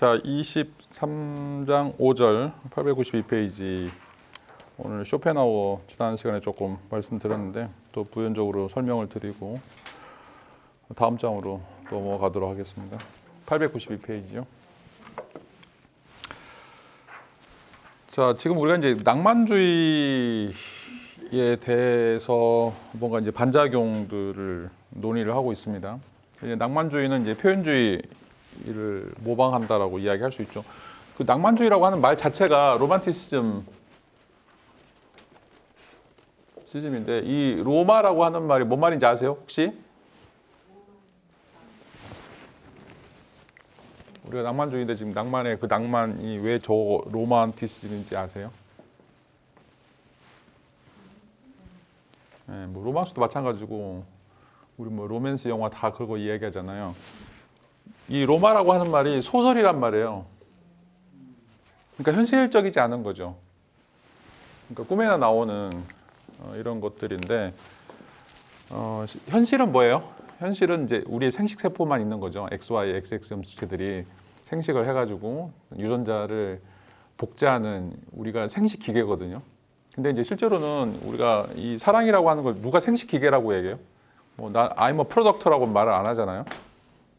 자, 23장 5절 892페이지. 오늘 쇼펜하우어 지난 시간에 조금 말씀드렸는데 또 부연적으로 설명을 드리고 다음 장으로 넘어가도록 하겠습니다. 892페이지요. 자, 지금 우리가 이제 낭만주의에 대해서 뭔가 이제 반작용들을 논의를 하고 있습니다. 이제 낭만주의는 이제 표현주의를 모방한다라고 이야기할 수 있죠. 그 낭만주의라고 하는 말 자체가 로만티시즘인데 이 로마라고 하는 말이 뭔 말인지 아세요? 혹시? 우리가 낭만주의인데 지금 낭만의 그 낭만이 왜 저 로만티시즘인지 아세요? 네, 뭐 로망스도 마찬가지고 우리 뭐 로맨스 영화 다 그거 이야기하잖아요. 이 로마라고 하는 말이 소설이란 말이에요. 그러니까 현실적이지 않은 거죠. 그러니까 꿈에나 나오는 이런 것들인데 현실은 뭐예요? 현실은 이제 우리의 생식 세포만 있는 거죠. XY, XX 염소체들이 생식을 해가지고 유전자를 복제하는 우리가 생식 기계거든요. 근데 이제 실제로는 우리가 이 사랑이라고 하는 걸 누가 생식 기계라고 얘기해요? 뭐 I'm a product라고 말을 안 하잖아요.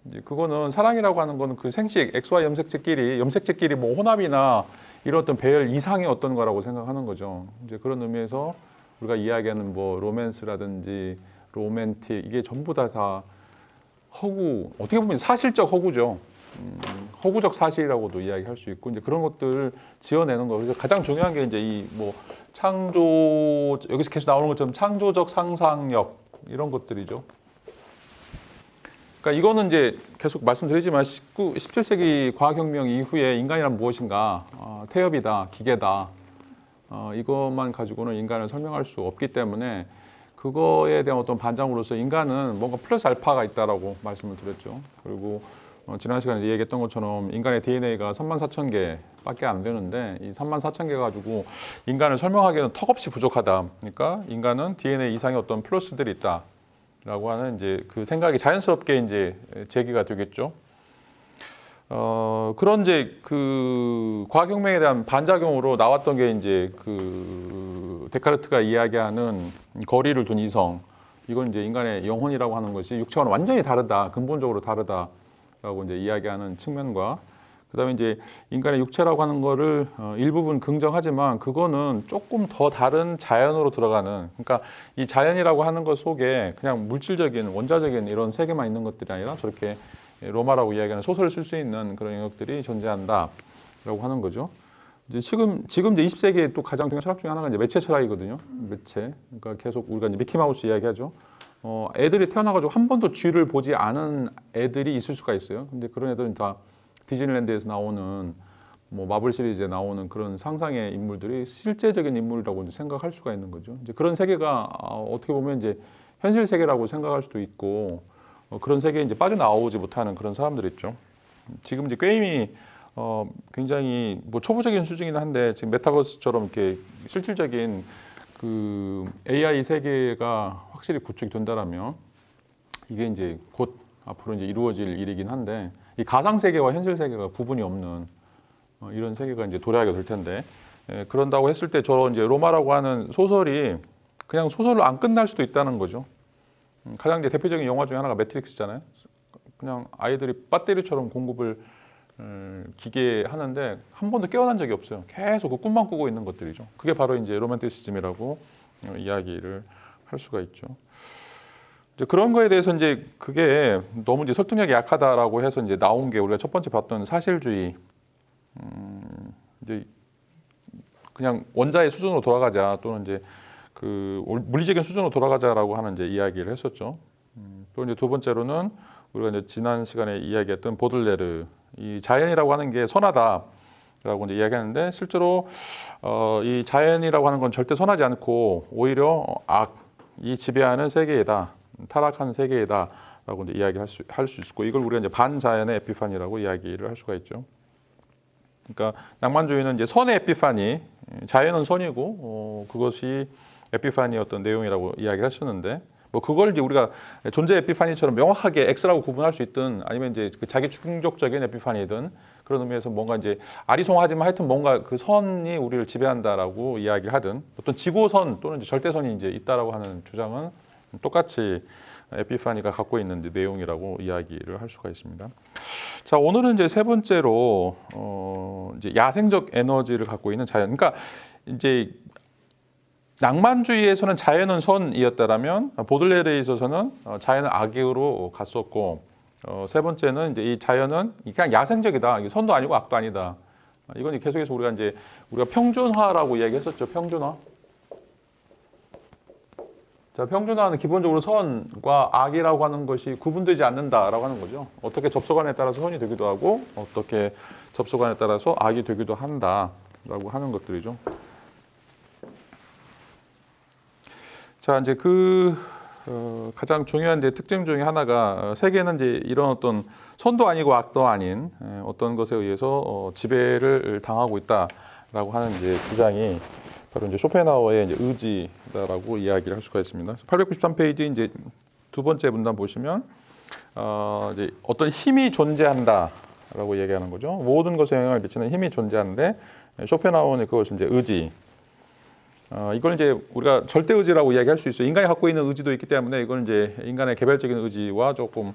이제 그거는 사랑이라고 하는 거는 그 생식 XY 염색체끼리 뭐 혼합이나 이런 어떤 배열 이상의 어떤 거라고 생각하는 거죠. 이제 그런 의미에서 우리가 이야기하는 뭐 로맨스라든지 로맨틱 이게 전부 다 허구, 어떻게 보면 사실적 허구죠. 허구적 사실이라고도 이야기할 수 있고 이제 그런 것들 지어내는 거. 그래서 가장 중요한 게 이제 이 뭐 창조, 여기서 계속 나오는 것처럼 창조적 상상력 이런 것들이죠. 그러니까 이거는 이제 계속 말씀드리지만 17세기 과학혁명 이후에 인간이란 무엇인가, 태엽이다, 기계다, 이것만 가지고는 인간을 설명할 수 없기 때문에 그거에 대한 어떤 반장으로서 인간은 뭔가 플러스 알파가 있다라고 말씀을 드렸죠. 그리고 지난 시간에 얘기했던 것처럼 인간의 DNA가 34,000개밖에 안 되는데 이 34,000개 가지고 인간을 설명하기에는 턱없이 부족하다. 그러니까 인간은 DNA 이상의 어떤 플러스들이 있다라고 하는 이제 그 생각이 자연스럽게 이제 제기가 되겠죠. 그런 이제 그 과학혁명에 대한 반작용으로 나왔던 게 이제 그 데카르트가 이야기하는 거리를 둔 이성. 이건 이제 인간의 영혼이라고 하는 것이 육체와는 완전히 다르다, 근본적으로 다르다라고 이제 이야기하는 측면과 그다음에 이제 인간의 육체라고 하는 거를 일부분 긍정하지만 그거는 조금 더 다른 자연으로 들어가는, 그러니까 이 자연이라고 하는 것 속에 그냥 물질적인 원자적인 이런 세계만 있는 것들이 아니라 저렇게 로마라고 이야기하는 소설을 쓸 수 있는 그런 영역들이 존재한다라고 하는 거죠. 이제 지금 이제 20세기에 또 가장 중요한 철학 중에 하나가 이제 매체 철학이거든요. 매체. 그러니까 계속 우리가 이제 미키마우스 이야기하죠. 애들이 태어나가지고 한 번도 쥐를 보지 않은 애들이 있을 수가 있어요. 근데 그런 애들은 다 디즈니랜드에서 나오는 뭐 마블 시리즈에 나오는 그런 상상의 인물들이 실제적인 인물이라고 이제 생각할 수가 있는 거죠. 이제 그런 세계가 어떻게 보면 이제 현실 세계라고 생각할 수도 있고 그런 세계에 이제 빠져나오지 못하는 그런 사람들 있죠. 지금 이제 게임이 굉장히 뭐 초보적인 수준이긴 한데 지금 메타버스처럼 이렇게 실질적인 그 AI 세계가 확실히 구축이 된다라면 이게 이제 곧 앞으로 이제 이루어질 일이긴 한데 이 가상 세계와 현실 세계가 구분이 없는 이런 세계가 이제 도래하게 될 텐데 그런다고 했을 때 저 이제 로마라고 하는 소설이 그냥 소설로 안 끝날 수도 있다는 거죠. 가장 이제 대표적인 영화 중에 하나가 매트릭스잖아요. 그냥 아이들이 배터리처럼 공급을 기계하는데 한 번도 깨어난 적이 없어요. 계속 그 꿈만 꾸고 있는 것들이죠. 그게 바로 이제 로맨티시즘이라고 이야기를 할 수가 있죠. 이제 그런 거에 대해서 이제 그게 너무 이제 설득력이 약하다라고 해서 이제 나온 게 우리가 첫 번째 봤던 사실주의. 이제 그냥 원자의 수준으로 돌아가자 또는 이제 그 물리적인 수준으로 돌아가자라고 하는 이제 이야기를 했었죠. 또 이제 두 번째로는 우리가 이제 지난 시간에 이야기했던 보들레르, 이 자연이라고 하는 게 선하다라고 이제 이야기하는데 실제로 이 자연이라고 하는 건 절대 선하지 않고 오히려 악이 지배하는 세계이다, 타락한 세계이다라고 이제 이야기할 수 있고 이걸 우리가 이제 반자연의 에피파니라고 이야기를 할 수가 있죠. 그러니까 낭만주의는 이제 선의 에피파니, 자연은 선이고 그것이 에피파니의 어떤 내용이라고 이야기를 했었는데 뭐 그걸 이제 우리가 존재 에피파니처럼 명확하게 X라고 구분할 수 있든 아니면 이제 그 자기 충족적인 에피파니든 그런 의미에서 뭔가 이제 아리송하지만 하여튼 뭔가 그 선이 우리를 지배한다라고 이야기를 하든 어떤 지고선 또는 이제 절대선이 이제 있다라고 하는 주장은 똑같이 에피파니가 갖고 있는 이제 내용이라고 이야기를 할 수가 있습니다. 자, 오늘은 이제 세 번째로 이제 야생적 에너지를 갖고 있는 자연. 그러니까 이제 낭만주의에서는 자연은 선이었다라면 보들레르에 있어서는 자연은 악으로 갔었고 세 번째는 이제 이 자연은 그냥 야생적이다. 이게 선도 아니고 악도 아니다. 이건 계속해서 우리가 평준화라고 이야기했었죠. 평준화. 자, 평준화는 기본적으로 선과 악이라고 하는 것이 구분되지 않는다라고 하는 거죠. 어떻게 접속안에 따라서 선이 되기도 하고 어떻게 접속안에 따라서 악이 되기도 한다라고 하는 것들이죠. 자, 이제 가장 중요한 이제 특징 중에 하나가 세계는 이제 이런 어떤 선도 아니고 악도 아닌 어떤 것에 의해서 지배를 당하고 있다라고 하는 이제 주장이 바로 이제 쇼펜하우어의 이제 의지다라고 이야기를 할 수가 있습니다. 893페이지 이제 두 번째 문단 보시면 이제 어떤 힘이 존재한다라고 얘기하는 거죠. 모든 것에 영향을 미치는 힘이 존재하는데 쇼펜하우어는 그것은 이제 의지. 이걸 이제 우리가 절대 의지라고 이야기할 수 있어요. 인간이 갖고 있는 의지도 있기 때문에 이건 이제 인간의 개별적인 의지와 조금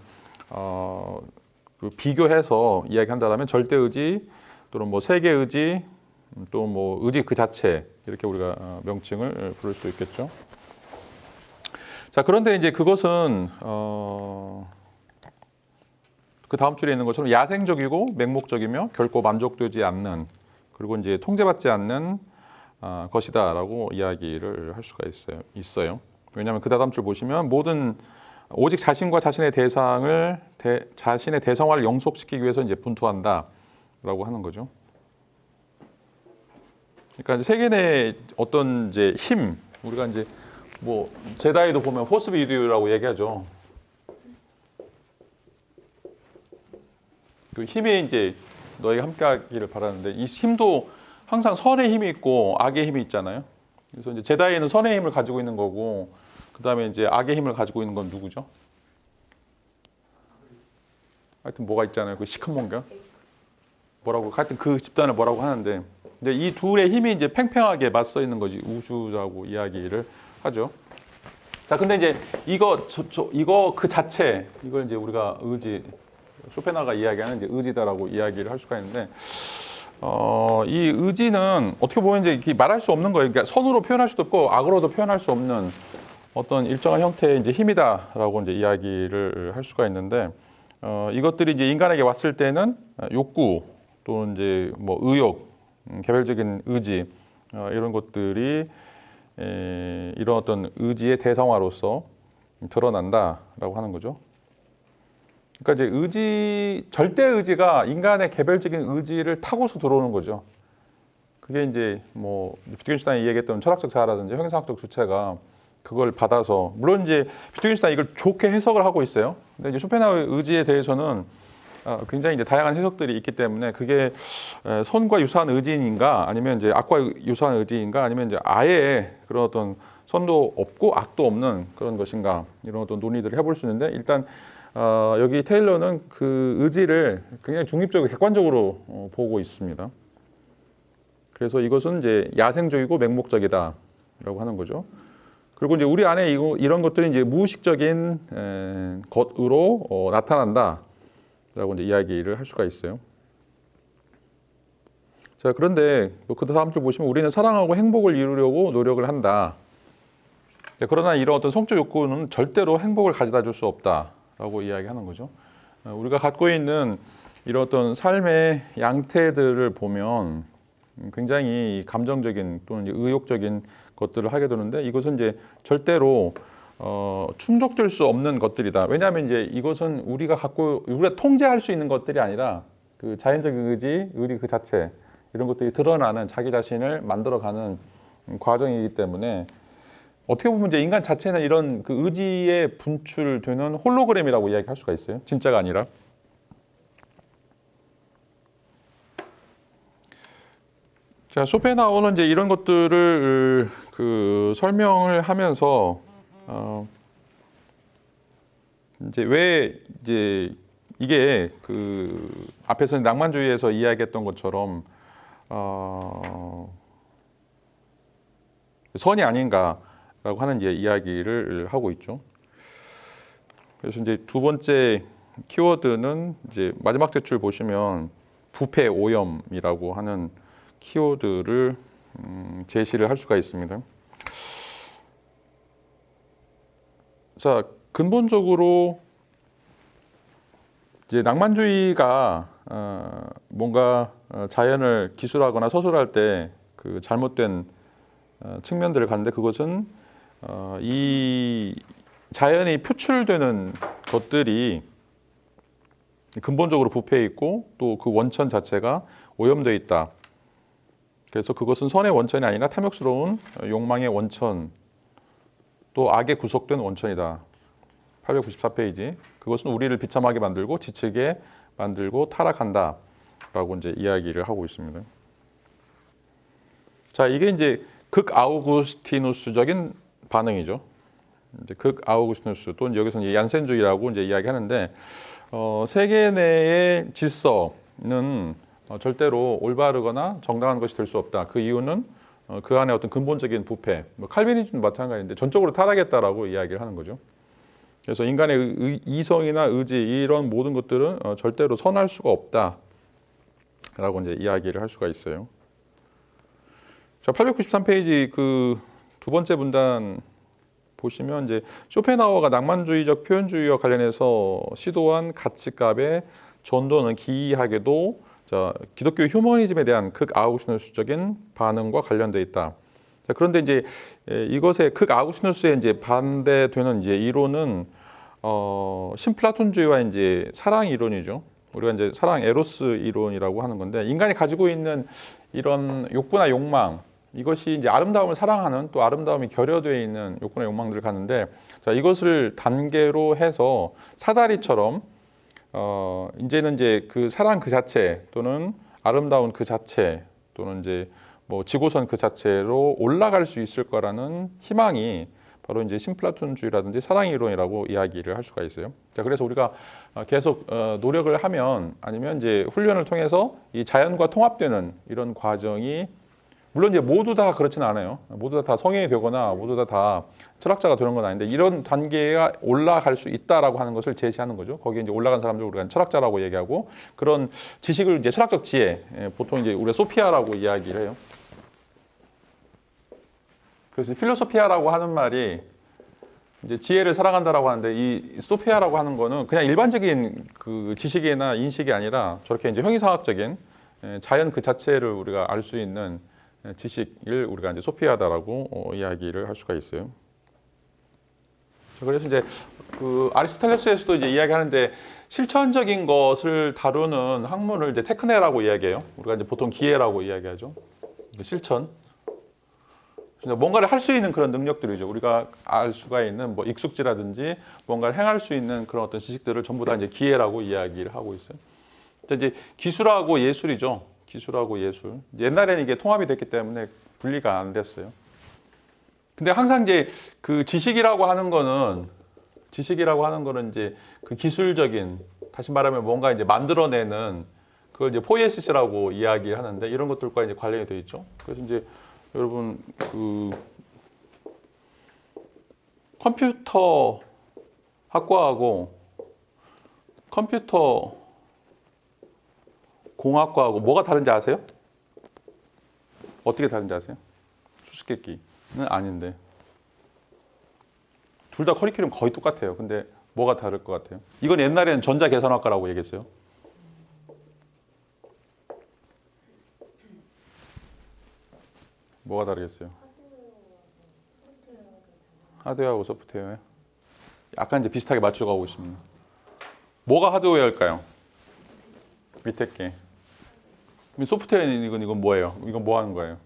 비교해서 이야기한다면 절대 의지 또는 뭐 세계 의지 또 뭐 의지 그 자체 이렇게 우리가 명칭을 부를 수도 있겠죠. 자, 그런데 이제 그것은 그 다음 줄에 있는 것처럼 야생적이고 맹목적이며 결코 만족되지 않는 그리고 이제 통제받지 않는 것이다라고 이야기를 할 수가 있어요. 왜냐하면 그 다음 줄 보시면 오직 자신과 자신의 자신의 대성화를 영속시키기 위해서 이제 분투한다라고 하는 거죠. 그러니까 이제 세계 내 어떤 이제 힘, 우리가 이제 뭐 제다이도 보면 포스 비디오라고 얘기하죠. 그 힘이 이제 너희가 함께하기를 바라는데 이 힘도 항상 선의 힘이 있고 악의 힘이 있잖아요. 그래서 이제 제다이는 선의 힘을 가지고 있는 거고, 그 다음에 이제 악의 힘을 가지고 있는 건 누구죠? 하여튼 뭐가 있잖아요. 그 시커먼가? 뭐라고? 하여튼 그 집단을 뭐라고 하는데, 근데 이 둘의 힘이 이제 팽팽하게 맞서 있는 거지 우주라고 이야기를 하죠. 자, 근데 이제 이거 그 자체, 이걸 이제 우리가 의지, 쇼펜하우어가 이야기하는 이제 의지다라고 이야기를 할 수가 있는데. 이 의지는 어떻게 보면 이제 말할 수 없는 거예요. 그러니까 선으로 표현할 수도 없고 악으로도 표현할 수 없는 어떤 일정한 형태의 이제 힘이다라고 이제 이야기를 할 수가 있는데 이것들이 이제 인간에게 왔을 때는 욕구 또는 이제 뭐 의욕, 개별적인 의지 이런 것들이 이런 어떤 의지의 대성화로서 드러난다라고 하는 거죠. 그러니까 이제 절대 의지가 인간의 개별적인 의지를 타고서 들어오는 거죠. 그게 이제 뭐 비트겐슈타인이 얘기했던 철학적 자아라든지 형이상학적 주체가 그걸 받아서 물론 이제 비트겐슈타인이 이걸 좋게 해석을 하고 있어요. 근데 이제 쇼펜하우어의 의지에 대해서는 굉장히 이제 다양한 해석들이 있기 때문에 그게 선과 유사한 의지인가 아니면 이제 악과 유사한 의지인가 아니면 이제 아예 그런 어떤 선도 없고 악도 없는 그런 것인가 이런 어떤 논의들을 해볼 수 있는데 일단 여기 테일러는 그 의지를 굉장히 중립적이고 객관적으로 보고 있습니다. 그래서 이것은 이제 야생적이고 맹목적이다라고 하는 거죠. 그리고 이제 우리 안에 이런 것들이 이제 무의식적인 것으로 나타난다라고 이제 이야기를 할 수가 있어요. 자, 그런데 그 다음 줄 보시면 우리는 사랑하고 행복을 이루려고 노력을 한다. 그러나 이런 어떤 성적 욕구는 절대로 행복을 가져다 줄 수 없다. 라고 이야기하는 거죠. 우리가 갖고 있는 이런 어떤 삶의 양태들을 보면 굉장히 감정적인 또는 의욕적인 것들을 하게 되는데 이것은 이제 절대로 충족될 수 없는 것들이다. 왜냐하면 이제 이것은 우리가 통제할 수 있는 것들이 아니라 그 자연적인 의지 그 자체 이런 것들이 드러나는 자기 자신을 만들어가는 과정이기 때문에 어떻게 보면 이제 인간 자체는 이런 그 의지에 분출되는 홀로그램이라고 이야기할 수가 있어요. 진짜가 아니라. 자, 쇼펜하우어는 이제 이런 것들을 설명을 하면서 이제 왜 이제 이게 그 앞에서 낭만주의에서 이야기했던 것처럼 선이 아닌가라고 하는 이제 이야기를 하고 있죠. 그래서 이제 두 번째 키워드는 이제 마지막 제출 보시면 부패 오염이라고 하는 키워드를 제시를 할 수가 있습니다. 자, 근본적으로 이제 낭만주의가 뭔가 자연을 기술하거나 서술할 때 그 잘못된 측면들을 갖는데, 그것은 이 자연이 표출되는 것들이 근본적으로 부패해 있고 또 그 원천 자체가 오염되어 있다. 그래서 그것은 선의 원천이 아니라 탐욕스러운 욕망의 원천, 또 악에 구속된 원천이다. 894페이지. 그것은 우리를 비참하게 만들고 지치게 만들고 타락한다 라고 이제 이야기를 하고 있습니다. 자, 이게 이제 극아우구스티누스적인 반응이죠. 이제 극아우구스티누스, 또 여기서 이제 얀센주의라고 이제 이야기하는데, 세계 내의 질서는 절대로 올바르거나 정당한 것이 될 수 없다. 그 이유는 그 안에 어떤 근본적인 부패, 칼빈이즘도 마찬가지인데 전적으로 타락했다라고 이야기를 하는 거죠. 그래서 인간의 이성이나 의지, 이런 모든 것들은 절대로 선할 수가 없다라고 이제 이야기를 할 수가 있어요. 자, 893페이지 그 두 번째 문단 보시면 이제 쇼펜하우어가 낭만주의적 표현주의와 관련해서 시도한 가치값의 전도는 기이하게도 기독교 휴머니즘에 대한 극아우구스티누스적인 반응과 관련돼 있다. 자, 그런데 이제 이것의 극아우구스티누스에 이제 반대되는 이제 이론은 신플라톤주의와 이제 사랑 이론이죠. 우리가 이제 사랑 에로스 이론이라고 하는 건데, 인간이 가지고 있는 이런 욕구나 욕망, 이것이 이제 아름다움을 사랑하는, 또 아름다움이 결여되어 있는 욕구나 욕망들을 갖는데, 자, 이것을 단계로 해서 사다리처럼 이제는 이제 그 사랑 그 자체, 또는 아름다운 그 자체, 또는 이제 뭐 지고선 그 자체로 올라갈 수 있을 거라는 희망이 바로 이제 신플라톤주의라든지 사랑 이론이라고 이야기를 할 수가 있어요. 자, 그래서 우리가 계속 노력을 하면, 아니면 이제 훈련을 통해서 이 자연과 통합되는 이런 과정이, 물론 이제 모두 다 그렇지는 않아요. 모두 다 성인이 되거나 모두 다 철학자가 되는 건 아닌데, 이런 단계가 올라갈 수 있다라고 하는 것을 제시하는 거죠. 거기에 이제 올라간 사람들 우리가 철학자라고 얘기하고, 그런 지식을 이제 철학적 지혜, 보통 이제 우리가 소피아라고 이야기를 해요. 그래서 필로소피아라고 하는 말이 이제 지혜를 사랑한다라고 하는데, 이 소피아라고 하는 거는 그냥 일반적인 그 지식이나 인식이 아니라 저렇게 이제 형이상학적인 자연 그 자체를 우리가 알 수 있는 지식을 우리가 이제 소피아다라고 이야기를 할 수가 있어요. 그래서 이제 그 아리스토텔레스에서도 이제 이야기하는데, 실천적인 것을 다루는 학문을 이제 테크네라고 이야기해요. 우리가 이제 보통 기회라고 이야기하죠. 실천. 뭔가를 할 수 있는 그런 능력들이죠. 우리가 알 수가 있는 뭐 익숙지라든지 뭔가를 행할 수 있는 그런 어떤 지식들을 전부 다 이제 기회라고 이야기를 하고 있어요. 이제 기술하고 예술이죠. 기술하고 예술. 옛날에는 이게 통합이 됐기 때문에 분리가 안 됐어요. 근데 항상 이제 그 지식이라고 하는 거는 이제 그 기술적인, 다시 말하면 뭔가 이제 만들어내는, 그걸 이제 포이에시스라고 이야기를 하는데, 이런 것들과 이제 관련이 되어 있죠. 그래서 이제 여러분 그 컴퓨터 학과하고 컴퓨터 공학과하고 뭐가 다른지 아세요? 어떻게 다른지 아세요? 수수께끼는 아닌데 둘 다 커리큘럼 거의 똑같아요. 근데 뭐가 다를 것 같아요? 이건 옛날에는 전자계산학과라고 얘기했어요. 뭐가 다르겠어요? 하드웨어하고 소프트웨어요? 약간 이제 비슷하게 맞춰가고 있습니다. 뭐가 하드웨어일까요? 밑에 게. 소프트웨어는 이건 뭐예요? 이건 뭐 하는 거예요?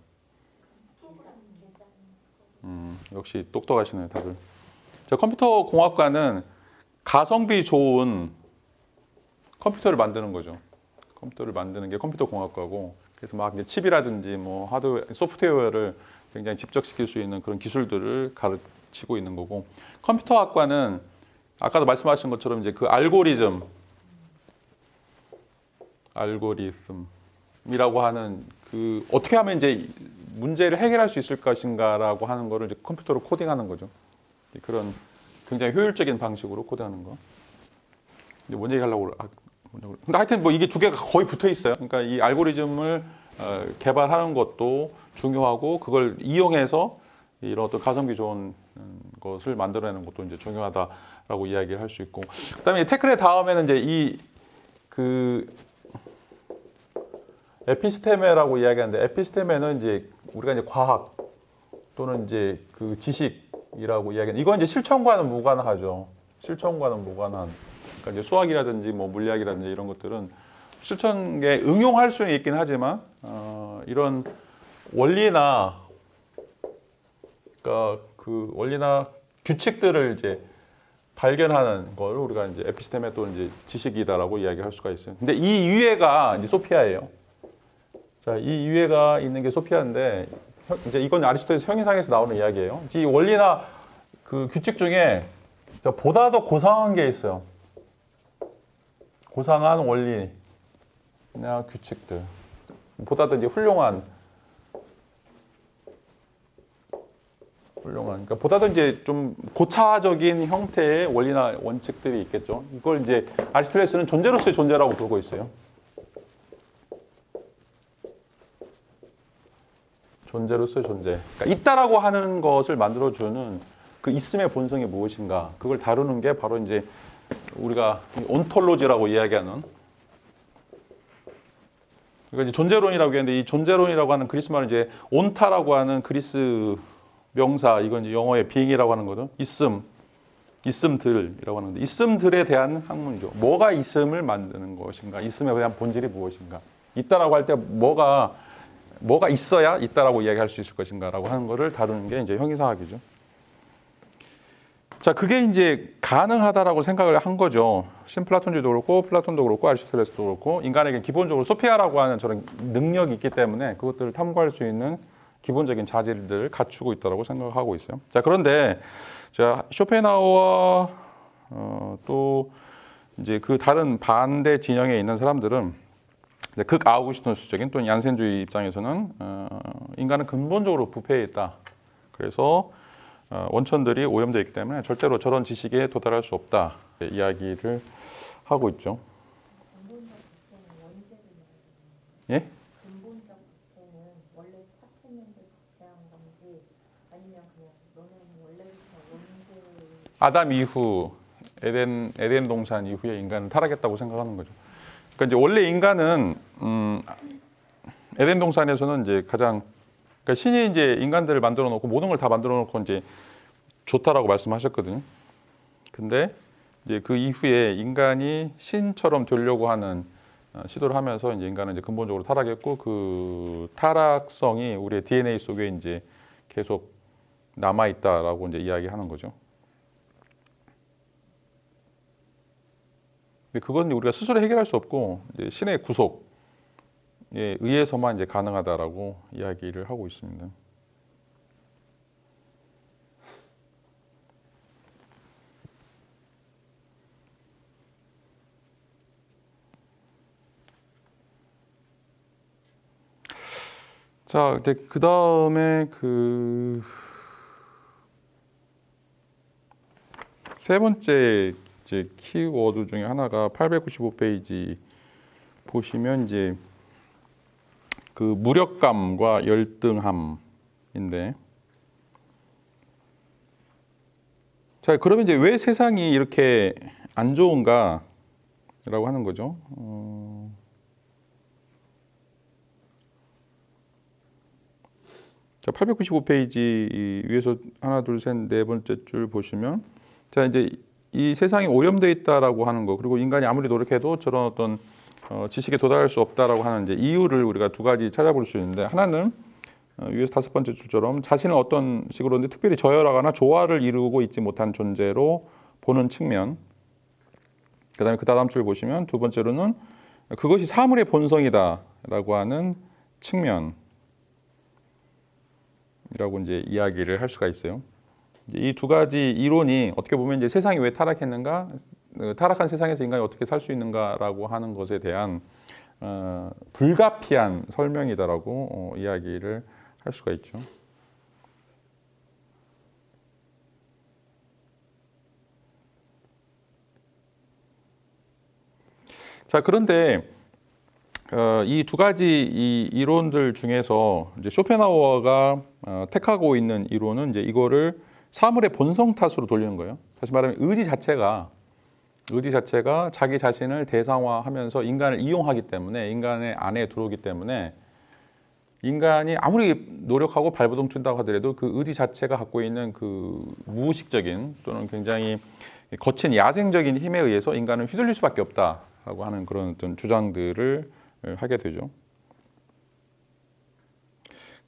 역시 똑똑하시네요, 다들. 저 컴퓨터 공학과는 가성비 좋은 컴퓨터를 만드는 거죠. 컴퓨터를 만드는 게 컴퓨터 공학과고, 그래서 막 이제 칩이라든지 뭐 하드웨어, 소프트웨어를 굉장히 집적시킬 수 있는 그런 기술들을 가르치고 있는 거고, 컴퓨터학과는 아까도 말씀하신 것처럼 이제 그 알고리즘이라고 하는 그 어떻게 하면 이제 문제를 해결할 수 있을 것인가라고 하는 거를 이제 컴퓨터로 코딩하는 거죠. 그런 굉장히 효율적인 방식으로 코딩하는 거. 근데 뭔 얘기하려고 근데 하여튼 뭐 이게 두 개가 거의 붙어 있어요. 그러니까 이 알고리즘을 개발하는 것도 중요하고 그걸 이용해서 이런 어떤 가성비 좋은 것을 만들어내는 것도 이제 중요하다라고 이야기를 할 수 있고, 그다음에 태클의 다음에는 이제 이 그 에피스테메라고 이야기하는데, 에피스테메는 이제 우리가 이제 과학 또는 이제 그 지식이라고 이야기하는, 이건 이제 실천과는 무관하죠. 실천과는 무관한. 그러니까 이제 수학이라든지 뭐 물리학이라든지 이런 것들은 실천에 응용할 수는 있긴 하지만 이런 원리나 그러니까 그 원리나 규칙들을 이제 발견하는 걸 우리가 이제 에피스테메 또는 이제 지식이다라고 이야기할 수가 있어요. 근데 이 위에가 이제 소피아예요. 자, 이 위에가 있는 게 소피아인데, 이제 이건 아리스토텔레스 형이상에서 나오는 이야기예요. 이 원리나 그 규칙 중에 보다 더 고상한 게 있어요. 고상한 원리나 규칙들, 보다 더 이제 훌륭한, 그러니까 보다 더 이제 좀 고차적인 형태의 원리나 원칙들이 있겠죠. 이걸 이제 아리스토텔레스는 존재로서의 존재라고 부르고 있어요. 존재로서의 존재. 그러니까 있다라고 하는 것을 만들어주는 그 있음의 본성이 무엇인가, 그걸 다루는 게 바로 이제 우리가 온톨로지라고 이야기하는, 그러니까 이제 존재론이라고 했는데, 이 존재론이라고 하는 그리스 말은 이제 온타라고 하는 그리스 명사, 이건 이제 영어의 빙이라고 하는 거죠. 있음들이라고 하는데, 있음들에 대한 학문이죠. 뭐가 있음을 만드는 것인가, 있음에 대한 본질이 무엇인가, 있다라고 할 때 뭐가 있어야 있다라고 이야기할 수 있을 것인가라고 하는 거를 다루는 게 이제 형이상학이죠. 자, 그게 이제 가능하다라고 생각을 한 거죠. 신플라톤주의도 그렇고 플라톤도 그렇고 아리스토텔레스도 그렇고, 인간에게 기본적으로 소피아라고 하는 저런 능력이 있기 때문에 그것들을 탐구할 수 있는 기본적인 자질들을 갖추고 있다라고 생각하고 있어요. 자, 그런데 자, 쇼펜하우어와 또 이제 그 다른 반대 진영에 있는 사람들은 극 아우구스티누스적인 또는 얀센주의 입장에서는 인간은 근본적으로 부패해 있다. 그래서 원천들이 오염되어 있기 때문에 절대로 저런 지식에 도달할 수 없다. 이야기를 하고 있죠. 예? 근본적 부패는 원래 파트너들 부패한 건지, 아니면 그냥 너는 원래부터 원죄. 아담 이후 에덴 동산 이후에 인간은 타락했다고 생각하는 거죠. 그러니까 이제 원래 인간은 에덴 동산에서는 이제 가장, 그러니까 신이 이제 인간들을 만들어 놓고 모든 걸 다 만들어 놓고 이제 좋다라고 말씀하셨거든요. 근데 이제 그 이후에 인간이 신처럼 되려고 하는 시도를 하면서 이제 인간은 이제 근본적으로 타락했고, 그 타락성이 우리의 DNA 속에 이제 계속 남아 있다라고 이제 이야기하는 거죠. 근데 그건 우리가 스스로 해결할 수 없고, 이제 신의 구속에 의해서만 이제 가능하다라고 이야기를 하고 있습니다. 자, 이제 그 다음에 그 세 번째 이제 키워드 중에 하나가 895페이지 보시면 이제 그 무력감과 열등함인데, 자, 그러면 이제 왜 세상이 이렇게 안 좋은가라고 하는 거죠. 자, 895페이지 위에서 하나, 둘, 셋, 네 번째 줄 보시면, 자, 이제 이 세상이 오염되어 있다라고 하는 거, 그리고 인간이 아무리 노력해도 저런 어떤 지식에 도달할 수 없다라고 하는 이제 이유를 우리가 두 가지 찾아볼 수 있는데, 하나는 위에서 다섯 번째 줄처럼 자신을 어떤 식으로든지 특별히 저열하거나 조화를 이루고 있지 못한 존재로 보는 측면, 그다음에 그 다음 줄 보시면 두 번째로는 그것이 사물의 본성이다라고 하는 측면이라고 이제 이야기를 할 수가 있어요. 이 두 가지 이론이 어떻게 보면 이제 세상이 왜 타락했는가, 타락한 세상에서 인간이 어떻게 살 수 있는가라고 하는 것에 대한 불가피한 설명이다라고 이야기를 할 수가 있죠. 자, 그런데 이 두 가지 이 이론들 중에서 이제 쇼펜하우어가 택하고 있는 이론은 이제 이거를 사물의 본성 탓으로 돌리는 거예요. 다시 말하면 의지 자체가 자기 자신을 대상화하면서 인간을 이용하기 때문에, 인간의 안에 들어오기 때문에 인간이 아무리 노력하고 발버둥 친다고 하더라도 그 의지 자체가 갖고 있는 그 무의식적인 또는 굉장히 거친 야생적인 힘에 의해서 인간은 휘둘릴 수밖에 없다라고 하는 그런 어떤 주장들을 하게 되죠.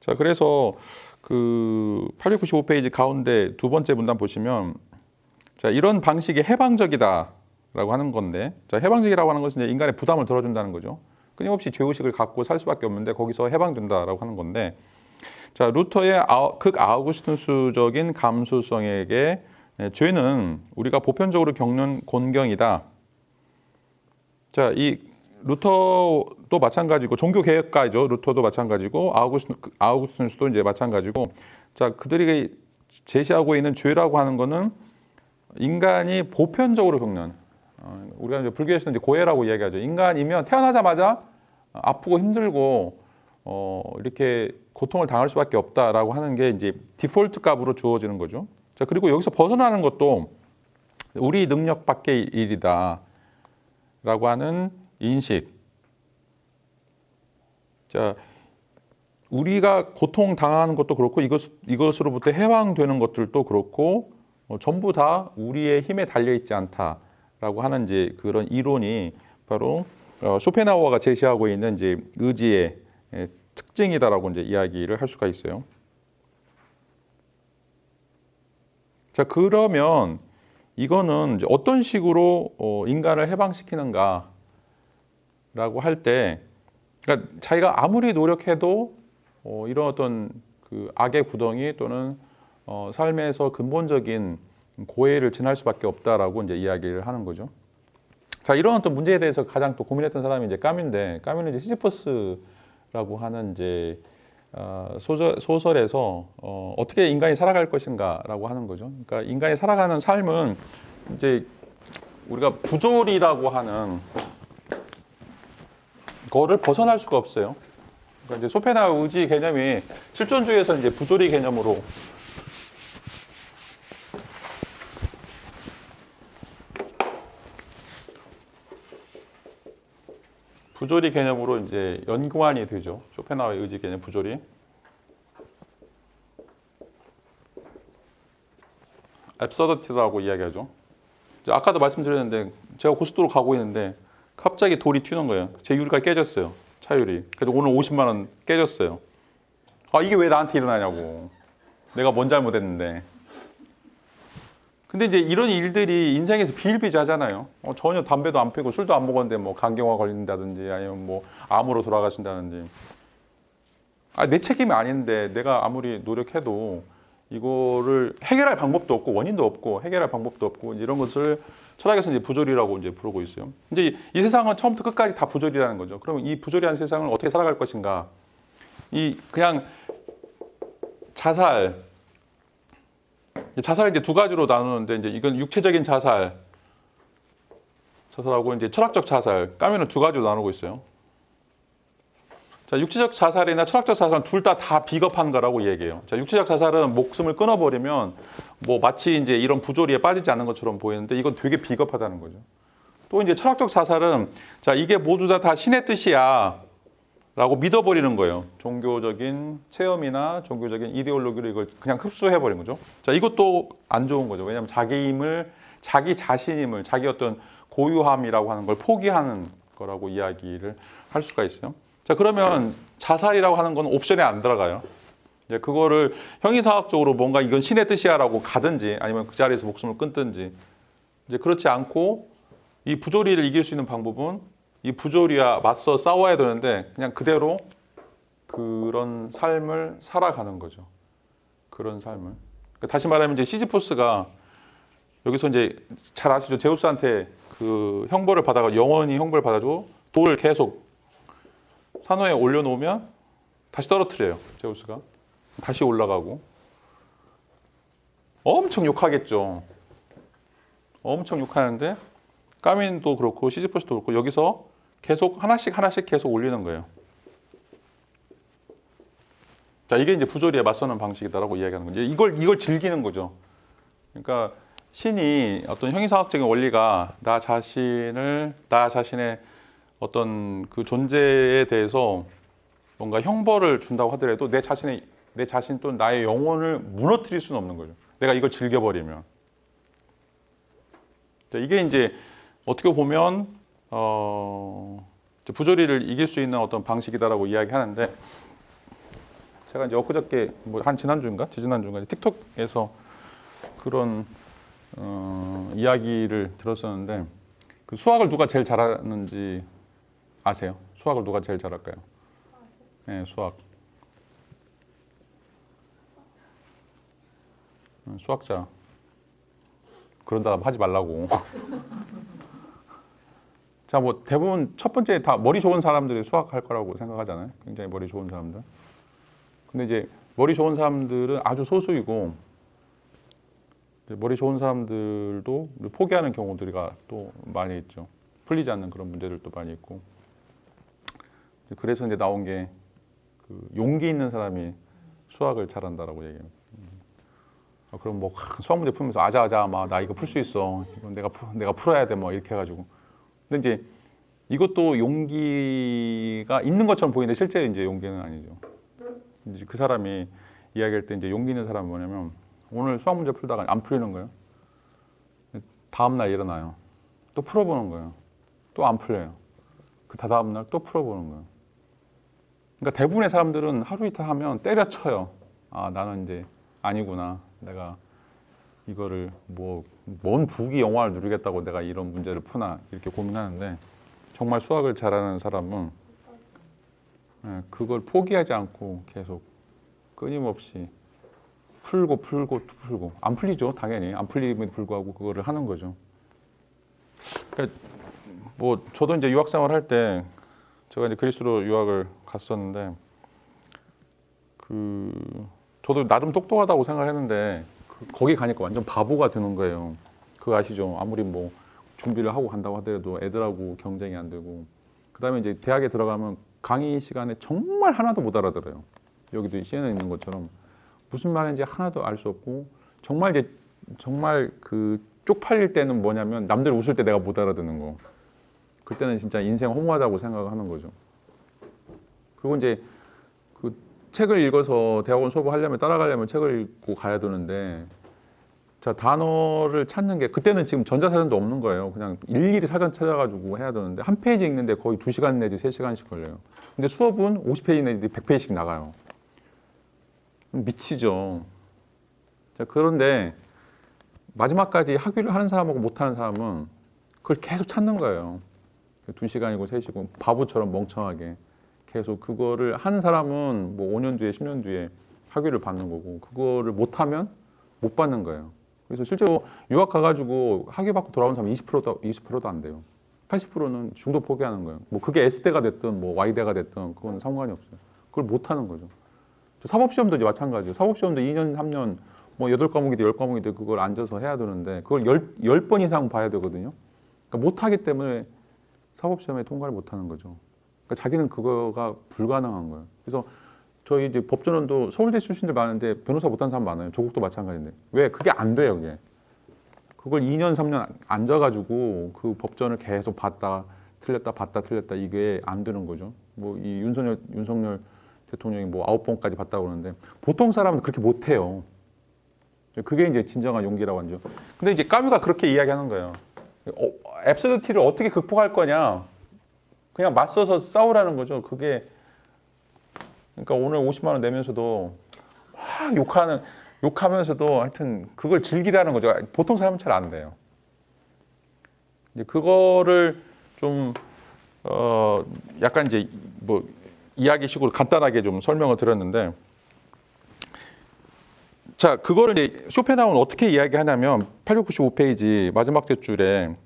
자, 그래서 그 895페이지 가운데 두 번째 문단 보시면, 자, 이런 방식이 해방적이다라고 하는 건데, 자, 해방적이라고 하는 것은 이제 인간의 부담을 덜어준다는 거죠. 끊임없이 죄의식을 갖고 살 수밖에 없는데 거기서 해방된다라고 하는 건데, 자, 루터의 극아우구스투스적인 감수성에게 죄는 우리가 보편적으로 겪는 곤경이다. 자, 이 루터도 마찬가지고 종교 개혁가죠. 루터도 마찬가지고 아우구스투스도 이제 마찬가지고. 자, 그들이 제시하고 있는 죄라고 하는 거는 인간이 보편적으로 겪는, 우리가 이제 불교에서는 이제 고해라고 이야기하죠. 인간이면 태어나자마자 아프고 힘들고 이렇게 고통을 당할 수밖에 없다라고 하는 게 이제 디폴트 값으로 주어지는 거죠. 자, 그리고 여기서 벗어나는 것도 우리 능력 밖의 일이다라고 하는 인식. 자, 우리가 고통 당하는 것도 그렇고 이것으로부터 해방되는 것들도 그렇고 전부 다 우리의 힘에 달려 있지 않다라고 하는 이제 그런 이론이 바로 쇼펜하우어가 제시하고 있는 이제 의지의 특징이다라고 이제 이야기를 할 수가 있어요. 자, 그러면 이거는 이제 어떤 식으로 인간을 해방시키는가라고 할 때, 그러니까 자기가 아무리 노력해도 이런 어떤 그 악의 구덩이 또는 삶에서 근본적인 고해를 지날 수밖에 없다라고 이제 이야기를 하는 거죠. 자, 이런 어떤 문제에 대해서 가장 또 고민했던 사람이 이제 까뮈인데, 까뮈는 이제 시지퍼스라고 하는 이제 소설에서 어떻게 인간이 살아갈 것인가라고 하는 거죠. 그러니까 인간이 살아가는 삶은 이제 우리가 부조리라고 하는 거를 벗어날 수가 없어요. 그러니까 이제 쇼펜하우어 의지 개념이 실존주의에서 이제 부조리 개념으로 이제 연관이 되죠. 쇼펜하우어의 의지 개념 부조리. 앱서더티라고 이야기하죠. 아까도 말씀드렸는데 제가 고속도로 가고 있는데 갑자기 돌이 튀는 거예요. 제 유리가 깨졌어요. 차유리. 그래서 오늘 50만 원 깨졌어요. 아, 이게 왜 나한테 일어나냐고. 내가 뭔 잘못했는데. 근데 이제 이런 일들이 인생에서 비일비재하잖아요. 전혀 담배도 안 피고 술도 안 먹었는데 뭐 간경화 걸린다든지 아니면 뭐 암으로 돌아가신다든지. 아, 내 책임이 아닌데 내가 아무리 노력해도 이거를 해결할 방법도 없고 원인도 없고 해결할 방법도 없고 이런 것을 철학에서 이제 부조리라고 이제 부르고 있어요. 이제 이 세상은 처음부터 끝까지 다 부조리라는 거죠. 그럼 이 부조리한 세상을 어떻게 살아갈 것인가? 이 그냥 자살을 이제 두 가지로 나누는데 이제 이건 육체적인 자살하고 이제 철학적 자살, 까면은 두 가지로 나누고 있어요. 자, 육체적 자살이나 철학적 자살은 둘 다 비겁한 거라고 얘기해요. 자, 육체적 자살은 목숨을 끊어버리면 뭐 마치 이제 이런 부조리에 빠지지 않는 것처럼 보이는데 이건 되게 비겁하다는 거죠. 또 이제 철학적 자살은 자, 이게 모두 다 신의 뜻이야 라고 믿어버리는 거예요. 종교적인 체험이나 종교적인 이데올로기를 이걸 그냥 흡수해버린 거죠. 자, 이것도 안 좋은 거죠. 왜냐하면 자기 자신임을, 자기 어떤 고유함이라고 하는 걸 포기하는 거라고 이야기를 할 수가 있어요. 자, 그러면 자살이라고 하는 건 옵션에 안 들어가요. 이제 그거를 형이상학적으로 뭔가 이건 신의 뜻이야라고 가든지 아니면 그 자리에서 목숨을 끊든지 이제 그렇지 않고 이 부조리를 이길 수 있는 방법은 이 부조리와 맞서 싸워야 되는데 그냥 그대로 그런 삶을 살아가는 거죠. 그런 삶을. 다시 말하면 이제 시지포스가 여기서 이제 잘 아시죠? 제우스한테 그 형벌을 받아가 영원히 형벌을 받아주고 돌을 계속 산호에 올려놓으면 다시 떨어뜨려요. 제우스가 다시 올라가고 엄청 욕하겠죠. 엄청 욕하는데 까민도 그렇고 시지포스도 그렇고 여기서 계속 하나씩 계속 올리는 거예요. 자, 이게 이제 부조리에 맞서는 방식이다라고 이야기하는 거죠. 이걸 즐기는 거죠. 그러니까 신이 어떤 형이상학적인 원리가 나 자신의 어떤 그 존재에 대해서 뭔가 형벌을 준다고 하더라도 내 자신 또 나의 영혼을 무너뜨릴 수는 없는 거죠. 내가 이걸 즐겨버리면. 자, 이게 이제 어떻게 보면 부조리를 이길 수 있는 어떤 방식이다라고 이야기하는데, 제가 이제 엊그저께 뭐 한 지난주인가 틱톡에서 그런 이야기를 들었었는데, 그 수학을 누가 제일 잘하는지 아세요? 수학을 누가 제일 잘할까요? 네, 수학. 수학자. 그런다 하지 말라고. 자, 뭐 대부분 첫 번째 다 머리 좋은 사람들이 수학할 거라고 생각하잖아요. 굉장히 머리 좋은 사람들. 근데 이제 머리 좋은 사람들은 아주 소수이고, 머리 좋은 사람들도 포기하는 경우들이가 또 많이 있죠. 풀리지 않는 그런 문제들도 많이 있고. 그래서 이제 나온 게 그 용기 있는 사람이 수학을 잘한다라고 얘기해요. 그럼 뭐 수학 문제 풀면서 아자아자 막 나 이거 풀 수 있어. 이건 내가 풀어야 돼 뭐 이렇게 해가지고. 근데 이제 이것도 용기가 있는 것처럼 보이는데 실제 이제 용기는 아니죠. 이제 그 사람이 이야기할 때 이제 용기 있는 사람은 뭐냐면, 오늘 수학 문제 풀다가 안 풀리는 거예요. 다음 날 일어나요. 또 풀어보는 거예요. 또 안 풀려요. 그 다다음 날 또 풀어보는 거예요. 그러니까 대부분의 사람들은 하루 이틀 하면 때려쳐요. 아, 나는 이제 아니구나. 내가 이거를 뭔 부귀 영화를 누리겠다고 내가 이런 문제를 푸나 이렇게 고민하는데, 정말 수학을 잘하는 사람은 그걸 포기하지 않고 계속 끊임없이 풀고 안 풀리죠. 당연히 안 풀림에도 불구하고 그거를 하는 거죠. 그러니까 뭐 저도 이제 유학 생활할 때 제가 이제 그리스로 유학을 갔었는데, 저도 나름 똑똑하다고 생각했는데 거기 가니까 완전 바보가 되는 거예요. 그거 아시죠? 아무리 뭐 준비를 하고 간다고 하더라도 애들하고 경쟁이 안 되고, 그다음에 이제 대학에 들어가면 강의 시간에 정말 하나도 못 알아들어요. 여기도 CNN에 있는 것처럼 무슨 말인지 하나도 알 수 없고, 정말 그 쪽팔릴 때는 뭐냐면 남들 웃을 때 내가 못 알아듣는 거. 그때는 진짜 인생 허무하다고 생각하는 거죠. 그리고 이제 그 책을 읽어서 대학원 수업을 하려면 따라가려면 책을 읽고 가야 되는데, 자, 단어를 찾는 게 그때는 지금 전자사전도 없는 거예요. 그냥 일일이 사전 찾아가지고 해야 되는데 한 페이지 읽는데 거의 2시간 내지 3시간씩 걸려요. 근데 수업은 50페이지 내지 100페이지씩 나가요. 미치죠. 자, 그런데 마지막까지 학위를 하는 사람하고 못하는 사람은 그걸 계속 찾는 거예요. 2시간이고 3시간 바보처럼 멍청하게 계속 그거를 하는 사람은 뭐 5년 뒤에 10년 뒤에 학위를 받는 거고, 그거를 못하면 못 받는 거예요. 그래서 실제로 유학 가가지고 학위 받고 돌아온 사람 20%도 안 돼요. 80%는 중도 포기하는 거예요. 뭐 그게 S대가 됐든 뭐 Y대가 됐든 그건 상관이 없어요. 그걸 못하는 거죠. 사법시험도 이제 마찬가지예요. 사법시험도 2년, 3년 뭐 8과목이든 10과목이든 그걸 앉아서 해야 되는데 그걸 10번 이상 봐야 되거든요. 그러니까 못하기 때문에 사법시험에 통과를 못하는 거죠. 그러니까 자기는 그거가 불가능한 거예요. 그래서 저희 이제 법전원도 서울대 출신들 많은데 변호사 못하는 사람 많아요. 조국도 마찬가지인데. 왜? 그게 안 돼요, 그게. 그걸 2년, 3년 앉아가지고 그 법전을 계속 봤다, 틀렸다 이게 안 되는 거죠. 뭐 이 윤석열 대통령이 뭐 9번까지 봤다고 그러는데 보통 사람은 그렇게 못 해요. 그게 이제 진정한 용기라고 하죠. 근데 이제 까뮤가 그렇게 이야기하는 거예요. 앱소루티를 어떻게 극복할 거냐? 그냥 맞서서 싸우라는 거죠. 그게 그러니까 오늘 50만 원 내면서도 확 욕하면서도 하여튼 그걸 즐기라는 거죠. 보통 사람은 잘 안 돼요. 이제 그거를 좀 약간 이제 뭐 이야기식으로 간단하게 좀 설명을 드렸는데, 자, 그거를 이제 쇼펜하우는 어떻게 이야기하냐면 895페이지 마지막 뒷줄에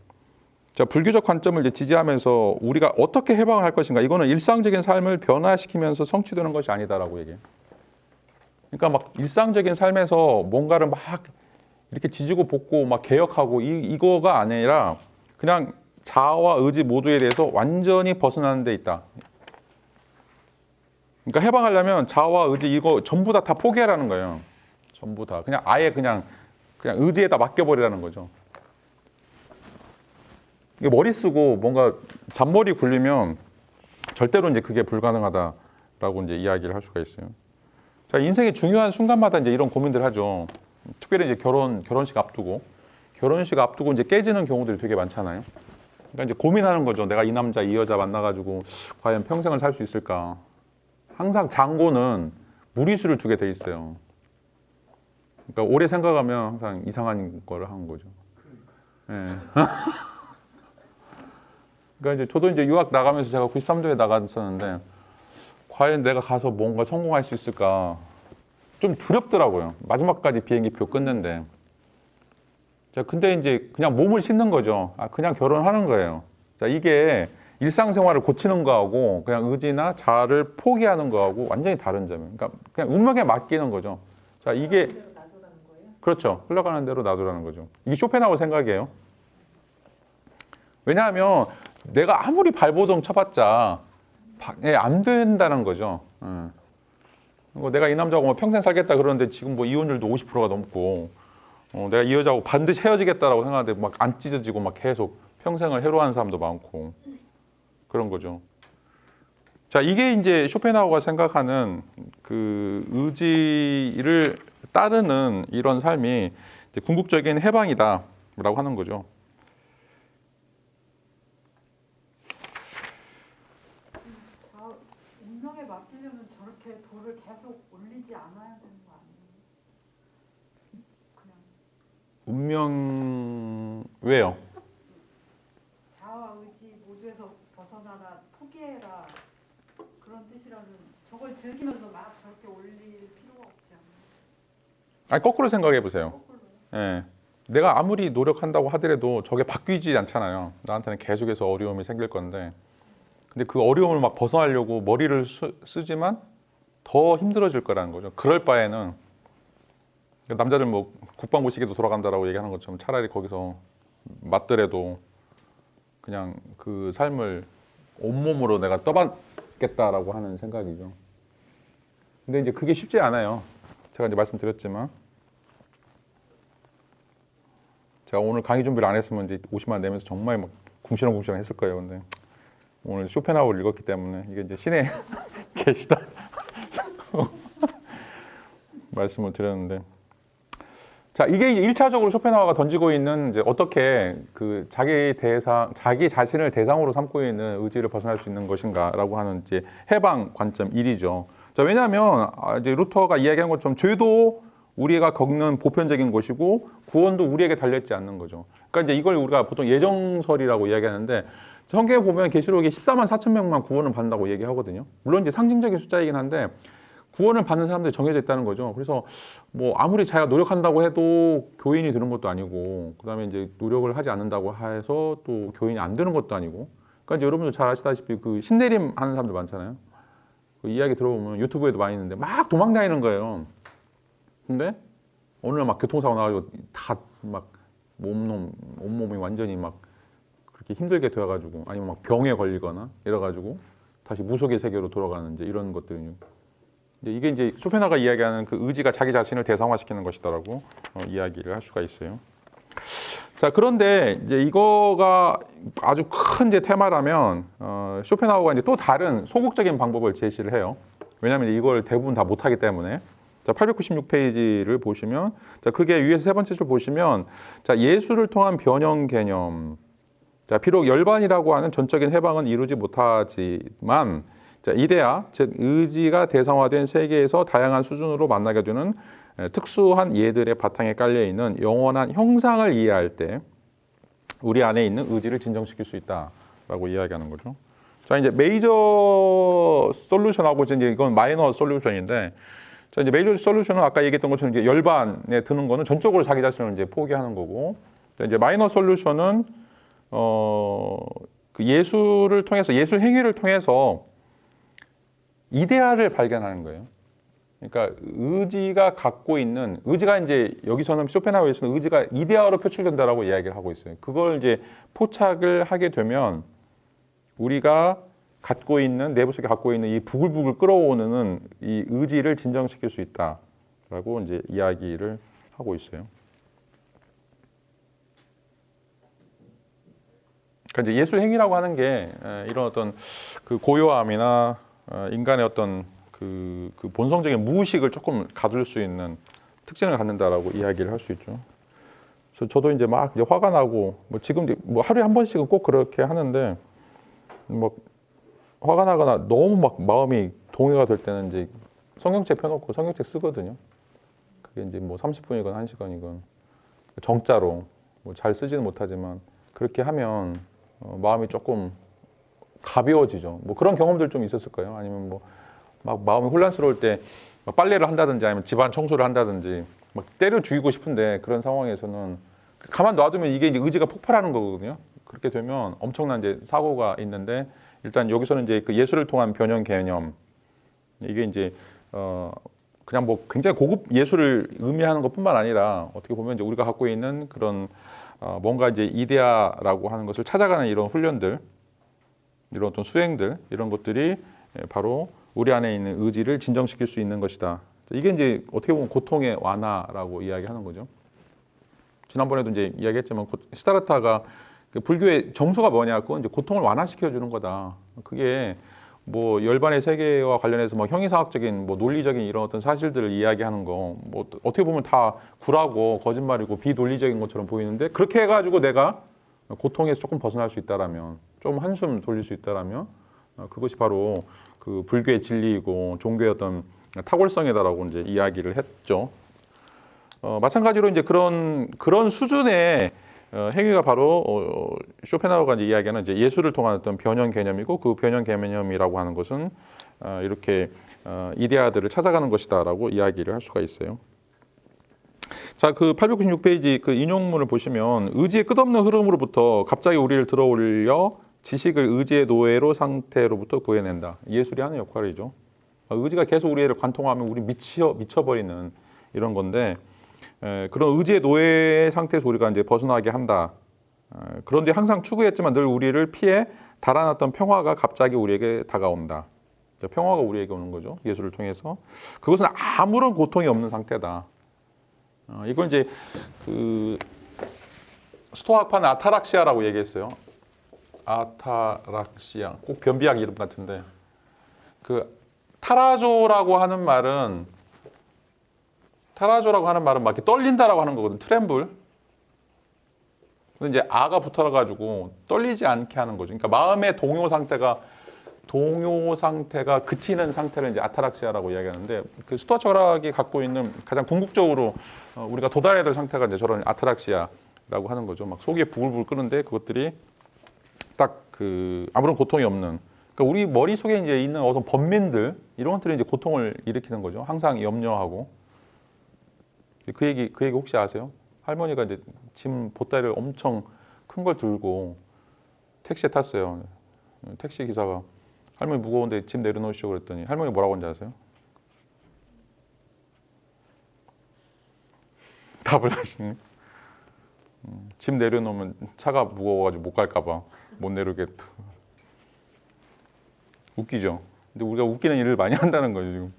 자, 불교적 관점을 이제 지지하면서 우리가 어떻게 해방을 할 것인가? 이거는 일상적인 삶을 변화시키면서 성취되는 것이 아니다라고 얘기해요. 그러니까 막 일상적인 삶에서 뭔가를 막 이렇게 지지고 볶고 막 개혁하고 이거가 아니라 그냥 자아와 의지 모두에 대해서 완전히 벗어나는 데 있다. 그러니까 해방하려면 자아와 의지 이거 전부 다 포기하라는 거예요. 전부 다 그냥 아예 그냥 의지에다 맡겨버리라는 거죠. 이게 머리 쓰고 뭔가 잔머리 굴리면 절대로 이제 그게 불가능하다라고 이제 이야기를 할 수가 있어요. 자, 인생의 중요한 순간마다 이제 이런 고민들 하죠. 특별히 이제 결혼식 앞두고 이제 깨지는 경우들이 되게 많잖아요. 그러니까 이제 고민하는 거죠. 내가 이 남자, 이 여자 만나가지고 과연 평생을 살 수 있을까? 항상 장고는 무리수를 두게 돼 있어요. 그러니까 오래 생각하면 항상 이상한 거를 하는 거죠. 예. 그러니까 이제 저도 이제 유학 나가면서 제가 93도에 나갔었는데 과연 내가 가서 뭔가 성공할 수 있을까 좀 두렵더라고요. 마지막까지 비행기표 끊는데. 자, 근데 이제 그냥 몸을 싣는 거죠. 그냥 결혼하는 거예요. 자, 이게 일상생활을 고치는 거하고 그냥 의지나 자아를 포기하는 거하고 완전히 다른 점이에요. 그러니까 그냥 운명에 맡기는 거죠. 자, 이게 그렇죠. 흘러가는 대로 놔두라는 거죠. 이게 쇼펜하우어 생각이에요. 왜냐하면 내가 아무리 발버둥 쳐봤자 안 된다는 거죠. 내가 이 남자하고 뭐 평생 살겠다 그러는데 지금 뭐 이혼율도 50%가 넘고 내가 이 여자하고 반드시 헤어지겠다라고 생각하는데 막 안 찢어지고 막 계속 평생을 해로하는 사람도 많고 그런 거죠. 자, 이게 이제 쇼펜하우어가 생각하는 그 의지를 따르는 이런 삶이 이제 궁극적인 해방이다라고 하는 거죠. 운명에 맡기려면 저렇게 돌을 계속 올리지 않아야 되는 거 아니에요? 그냥 운명 왜요? 자아와 의지 모두에서 벗어나라, 포기해라 그런 뜻이라면 저걸 즐기면서 막 저렇게 올릴 필요가 없지 않나요? 거꾸로 생각해 보세요. 거꾸로요? 예. 내가 아무리 노력한다고 하더라도 저게 바뀌지 않잖아요. 나한테는 계속해서 어려움이 생길 건데 근데 그 어려움을 막 벗어나려고 머리를 쓰지만 더 힘들어질 거라는 거죠. 그럴 바에는 남자들 뭐 국방부 시계도 돌아간다라고 얘기하는 것처럼 차라리 거기서 맞더라도 그냥 그 삶을 온몸으로 내가 떠받겠다라고 하는 생각이죠. 근데 이제 그게 쉽지 않아요. 제가 이제 말씀드렸지만 제가 오늘 강의 준비를 안 했으면 이제 50만 내면서 정말 막 궁시렁궁시렁 했을 거예요. 근데 오늘 쇼펜하우어를 읽었기 때문에 이게 이제 신의 계시다 말씀을 드렸는데 자, 이게 이제 1차적으로 쇼펜하우어가 던지고 있는 이제 어떻게 그 자기 자신을 대상으로 삼고 있는 의지를 벗어날 수 있는 것인가라고 하는 이제 해방 관점 1이죠. 자, 왜냐하면 이제 루터가 이야기한 것처럼 죄도 우리가 겪는 보편적인 것이고 구원도 우리에게 달려있지 않는 거죠. 그러니까 이제 이걸 우리가 보통 예정설이라고 이야기하는데 성경에 보면 계시록에 14만 4천 명만 구원을 받는다고 얘기하거든요. 물론 이제 상징적인 숫자이긴 한데 구원을 받는 사람들이 정해져 있다는 거죠. 그래서 뭐 아무리 자기가 노력한다고 해도 교인이 되는 것도 아니고 그다음에 이제 노력을 하지 않는다고 해서 또 교인이 안 되는 것도 아니고 그러니까 이제 여러분들 잘 아시다시피 그 신내림 하는 사람들 많잖아요. 그 이야기 들어보면 유튜브에도 많이 있는데 막 도망다니는 거예요. 근데 어느 날 막 교통사고 나가지고 다 막 온몸이 완전히 막 그렇게 힘들게 되어가지고 아니면 막 병에 걸리거나 이래가지고 다시 무속의 세계로 돌아가는 이제 이런 것들은요. 이게 이제 쇼펜하우어가 이야기하는 그 의지가 자기 자신을 대상화시키는 것이다라고 이야기를 할 수가 있어요. 자, 그런데 이제 이거가 아주 큰 이제 테마라면 쇼펜하우어가 이제 또 다른 소극적인 방법을 제시를 해요. 왜냐하면 이걸 대부분 다 못하기 때문에. 자, 896페이지를 보시면 자, 그게 위에서 세 번째 줄 보시면 자, 예수를 통한 변형 개념. 자, 비록 열반이라고 하는 전적인 해방은 이루지 못하지만 자, 이데아, 즉 의지가 대상화된 세계에서 다양한 수준으로 만나게 되는 특수한 예들의 바탕에 깔려 있는 영원한 형상을 이해할 때 우리 안에 있는 의지를 진정시킬 수 있다라고 이야기하는 거죠. 자, 이제 메이저 솔루션하고 이제 이건 마이너 솔루션인데 자, 이제 메이저 솔루션은 아까 얘기했던 것처럼 이제 열반에 드는 거는 전적으로 자기 자신을 이제 포기하는 거고, 자, 이제 마이너 솔루션은 그 예술을 통해서, 예술 행위를 통해서 이데아를 발견하는 거예요. 그러니까 의지가 갖고 있는, 의지가 이제 여기서는 쇼펜하우에서는 의지가 이데아로 표출된다라고 이야기를 하고 있어요. 그걸 이제 포착을 하게 되면 우리가 갖고 있는, 내부 속에 갖고 있는 이 부글부글 끓어오르는 이 의지를 진정시킬 수 있다라고 이제 이야기를 하고 있어요. 그러니까 이제 예술 행위라고 하는 게 이런 어떤 그 고요함이나 인간의 어떤 그 본성적인 무의식을 조금 가둘 수 있는 특징을 갖는다라고 이야기를 할 수 있죠. 그래서 저도 이제 막 이제 화가 나고, 뭐 지금 뭐 하루에 한 번씩은 꼭 그렇게 하는데, 뭐 화가 나거나 너무 막 마음이 동요가 될 때는 이제 성경책 펴놓고 성경책 쓰거든요. 그게 이제 뭐 30분이건 1시간이건 정자로, 뭐 잘 쓰지는 못하지만 그렇게 하면 마음이 조금 가벼워지죠. 뭐 그런 경험들 좀 있었을 거예요. 아니면 뭐 막 마음이 혼란스러울 때 막 빨래를 한다든지 아니면 집안 청소를 한다든지 막 때려 죽이고 싶은데, 그런 상황에서는 가만 놔두면 이게 이제 의지가 폭발하는 거거든요. 그렇게 되면 엄청난 이제 사고가 있는데, 일단 여기서는 이제 그 예술을 통한 변형 개념, 이게 이제 그냥 뭐 굉장히 고급 예술을 의미하는 것뿐만 아니라 어떻게 보면 이제 우리가 갖고 있는 그런 뭔가 이제 이데아라고 하는 것을 찾아가는 이런 훈련들, 이런 어떤 수행들, 이런 것들이 바로 우리 안에 있는 의지를 진정시킬 수 있는 것이다. 이게 이제 어떻게 보면 고통의 완화라고 이야기하는 거죠. 지난번에도 이제 이야기했지만 시다르타가 그 불교의 정수가 뭐냐고 이제 고통을 완화시켜 주는 거다. 그게 뭐 열반의 세계와 관련해서 뭐 형이상학적인 뭐 논리적인 이런 어떤 사실들을 이야기하는 거, 뭐 어떻게 보면 다 굴하고 거짓말이고 비논리적인 것처럼 보이는데, 그렇게 해가지고 내가 고통에서 조금 벗어날 수 있다라면, 좀 한숨 돌릴 수 있다라면, 그것이 바로 그 불교의 진리이고 종교의 어떤 탁월성이다라고 이제 이야기를 했죠. 마찬가지로 이제 그런 수준의 행위가 바로 쇼펜하우어가 이제 이야기하는 이제 예술을 통한 어떤 변형 개념이고, 그 변형 개념이라고 하는 것은 이렇게 이데아들을 찾아가는 것이다라고 이야기를 할 수가 있어요. 자, 그 896페이지 그 인용문을 보시면, 의지의 끝없는 흐름으로부터 갑자기 우리를 들어올려 지식을 의지의 노예로 상태로부터 구해낸다. 예술이 하는 역할이죠. 의지가 계속 우리를 관통하면 우리 미쳐버리는 이런 건데, 그런 의지의 노예 상태에서 우리가 이제 벗어나게 한다. 그런데 항상 추구했지만 늘 우리를 피해 달아났던 평화가 갑자기 우리에게 다가온다. 평화가 우리에게 오는 거죠. 예술을 통해서. 그것은 아무런 고통이 없는 상태다. 이걸 이제 그 스토아파는 아타락시아라고 얘기했어요. 아타락시아, 꼭 변비약 이름 같은데, 그 타라조라고 하는 말은 막 이렇게 떨린다라고 하는 거거든. 트렘블. 근데 이제 아가 붙어가지고 떨리지 않게 하는 거죠. 그러니까 마음의 동요 상태가 그치는 상태를 이제 아타락시아라고 이야기하는데, 그 스토아 철학이 갖고 있는 가장 궁극적으로 우리가 도달해야 될 상태가 이제 저런 아타락시아라고 하는 거죠. 막 속이 부글부글 끓는데 그것들이 딱 그 아무런 고통이 없는, 그러니까 우리 머릿속에 이제 있는 어떤 번민들, 이런 것들이 이제 고통을 일으키는 거죠. 항상 염려하고. 그 얘기 혹시 아세요? 할머니가 이제 짐 보따리를 엄청 큰 걸 들고 택시에 탔어요. 택시 기사가 할머니 무거운데 짐 내려놓으시오 그랬더니 할머니 뭐라고 한지 아세요? 답을 하시네. 짐 내려놓으면 차가 무거워가지고 못 갈까 봐 못 내려오겠다. 웃기죠? 근데 우리가 웃기는 일을 많이 한다는 거죠, 지금.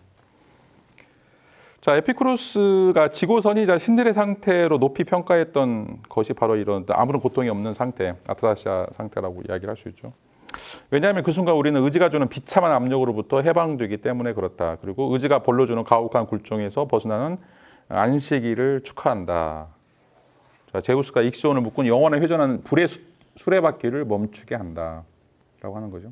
자, 에피쿠로스가 지고선이자 신들의 상태로 높이 평가했던 것이 바로 이런 아무런 고통이 없는 상태, 아타라시아 상태라고 이야기를 할 수 있죠. 왜냐하면 그 순간 우리는 의지가 주는 비참한 압력으로부터 해방되기 때문에 그렇다. 그리고 의지가 벌로 주는 가혹한 굴종에서 벗어나는 안식일을 축하한다. 자, 제우스가 익시온을 묶은 영원에 회전하는 불의 수레바퀴를 멈추게 한다. 라고 하는 거죠.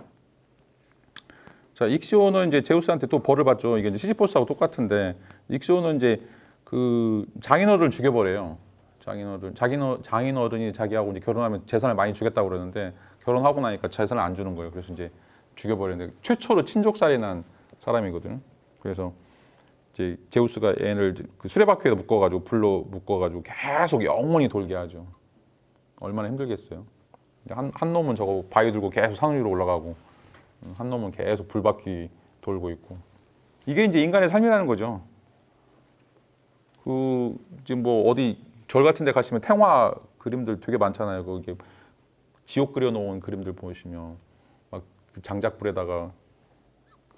자, 익시온은 이제 제우스한테 또 벌을 받죠. 이게 이제 시시포스하고 똑같은데, 익시온은 이제 그 장인어른을 죽여버려요. 장인어른이 자기하고 이제 결혼하면 재산을 많이 주겠다고 그러는데, 결혼하고 나니까 재산을 안 주는 거예요. 그래서 이제 죽여버리는데, 최초로 친족살인한 사람이거든요. 그래서 이제 제우스가 얘를 그 수레바퀴에다 묶어가지고 불로 묶어가지고 계속 영원히 돌게 하죠. 얼마나 힘들겠어요. 한 놈은 저거 바위 들고 계속 산 위로 올라가고 한 놈은 계속 불바퀴 돌고 있고 이게 이제 인간의 삶이라는 거죠. 그 지금 뭐 어디 절 같은 데 가시면 탱화 그림들 되게 많잖아요. 거기 지옥 그려놓은 그림들 보시면 막 장작불에다가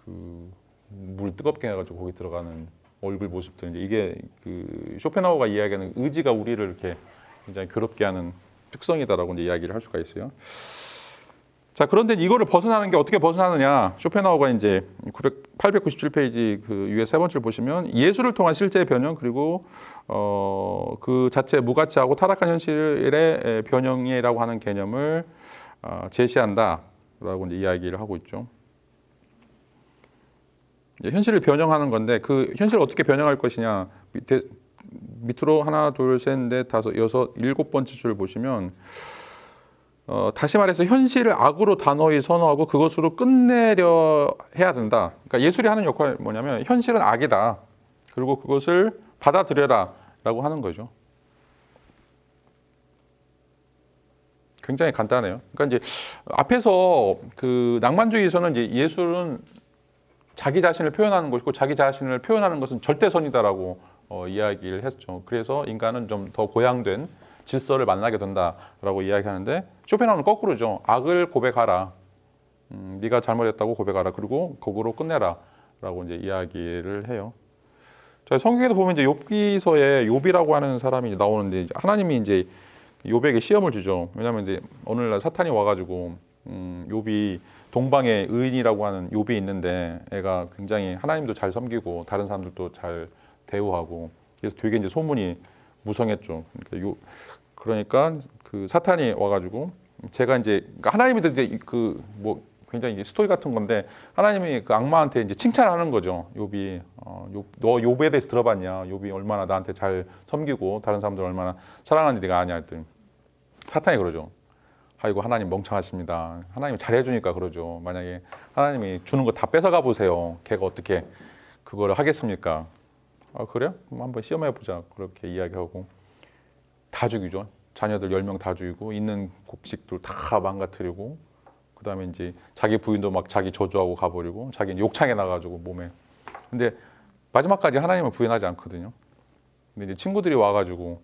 그 물 뜨겁게 해가지고 거기 들어가는 얼굴 모습들 이게 그 쇼펜하우어가 이야기하는 의지가 우리를 이렇게 굉장히 괴롭게 하는 특성이다라고 이제 이야기를 할 수가 있어요. 자, 그런데 이거를 벗어나는 게 어떻게 벗어나느냐? 쇼펜하우어가 이제 897페이지 그 위에 세 번째를 보시면 예술을 통한 실제 변형 그리고 그 자체 무가치하고 타락한 현실의 변형이라고 하는 개념을 제시한다라고 이제 이야기를 하고 있죠. 현실을 변형하는 건데 그 현실을 어떻게 변형할 것이냐? 밑으로 하나, 둘, 셋, 넷, 다섯, 여섯, 일곱 번째 줄 보시면 다시 말해서 현실을 악으로 단호히 선호하고 그것으로 끝내려 해야 된다. 그러니까 예술이 하는 역할이 뭐냐면 현실은 악이다. 그리고 그것을 받아들여라라고 하는 거죠. 굉장히 간단해요. 그러니까 이제 앞에서 그 낭만주의에서는 이제 예술은 자기 자신을 표현하는 것이고 자기 자신을 표현하는 것은 절대선이다라고 이야기를 했죠. 그래서 인간은 좀 더 고양된 질서를 만나게 된다라고 이야기하는데 쇼펜하우어는 거꾸로죠. 악을 고백하라. 네가 잘못했다고 고백하라. 그리고 거꾸로 끝내라라고 이제 이야기를 해요. 자, 성경에도 보면 이제 욥기서에 욥이라고 하는 사람이 나오는데 이제 하나님이 이제 욥에게 시험을 주죠. 왜냐하면 이제 오늘날 사탄이 와가지고 욥이 동방의 의인이라고 하는 욥이 있는데 애가 굉장히 하나님도 잘 섬기고 다른 사람들도 잘 대우하고 그래서 되게 이제 소문이 무성했죠. 그러니까 그 사탄이 와가지고 제가 이제 하나님이 이제 그 뭐 굉장히 이제 스토리 같은 건데 하나님이 그 악마한테 이제 칭찬하는 거죠. 욥이 너 욥에 대해서 들어봤냐? 욥이 얼마나 나한테 잘 섬기고 다른 사람들 얼마나 사랑하는지 네가 아냐 했더니 사탄이 그러죠. 아이고 하나님 멍청하십니다. 하나님이 잘해주니까 그러죠. 만약에 하나님이 주는 거 다 뺏어가 보세요. 걔가 어떻게 그거를 하겠습니까? 아 그래요? 그럼 한번 시험해보자. 그렇게 이야기하고 다 죽이죠. 자녀들 10명 다 죽이고 있는 곡식들 다 망가뜨리고 그 다음에 이제 자기 부인도 막 자기 저주하고 가버리고 자기는 욕창에 나가지고 몸에 근데 마지막까지 하나님을 부인하지 않거든요. 근데 이제 친구들이 와가지고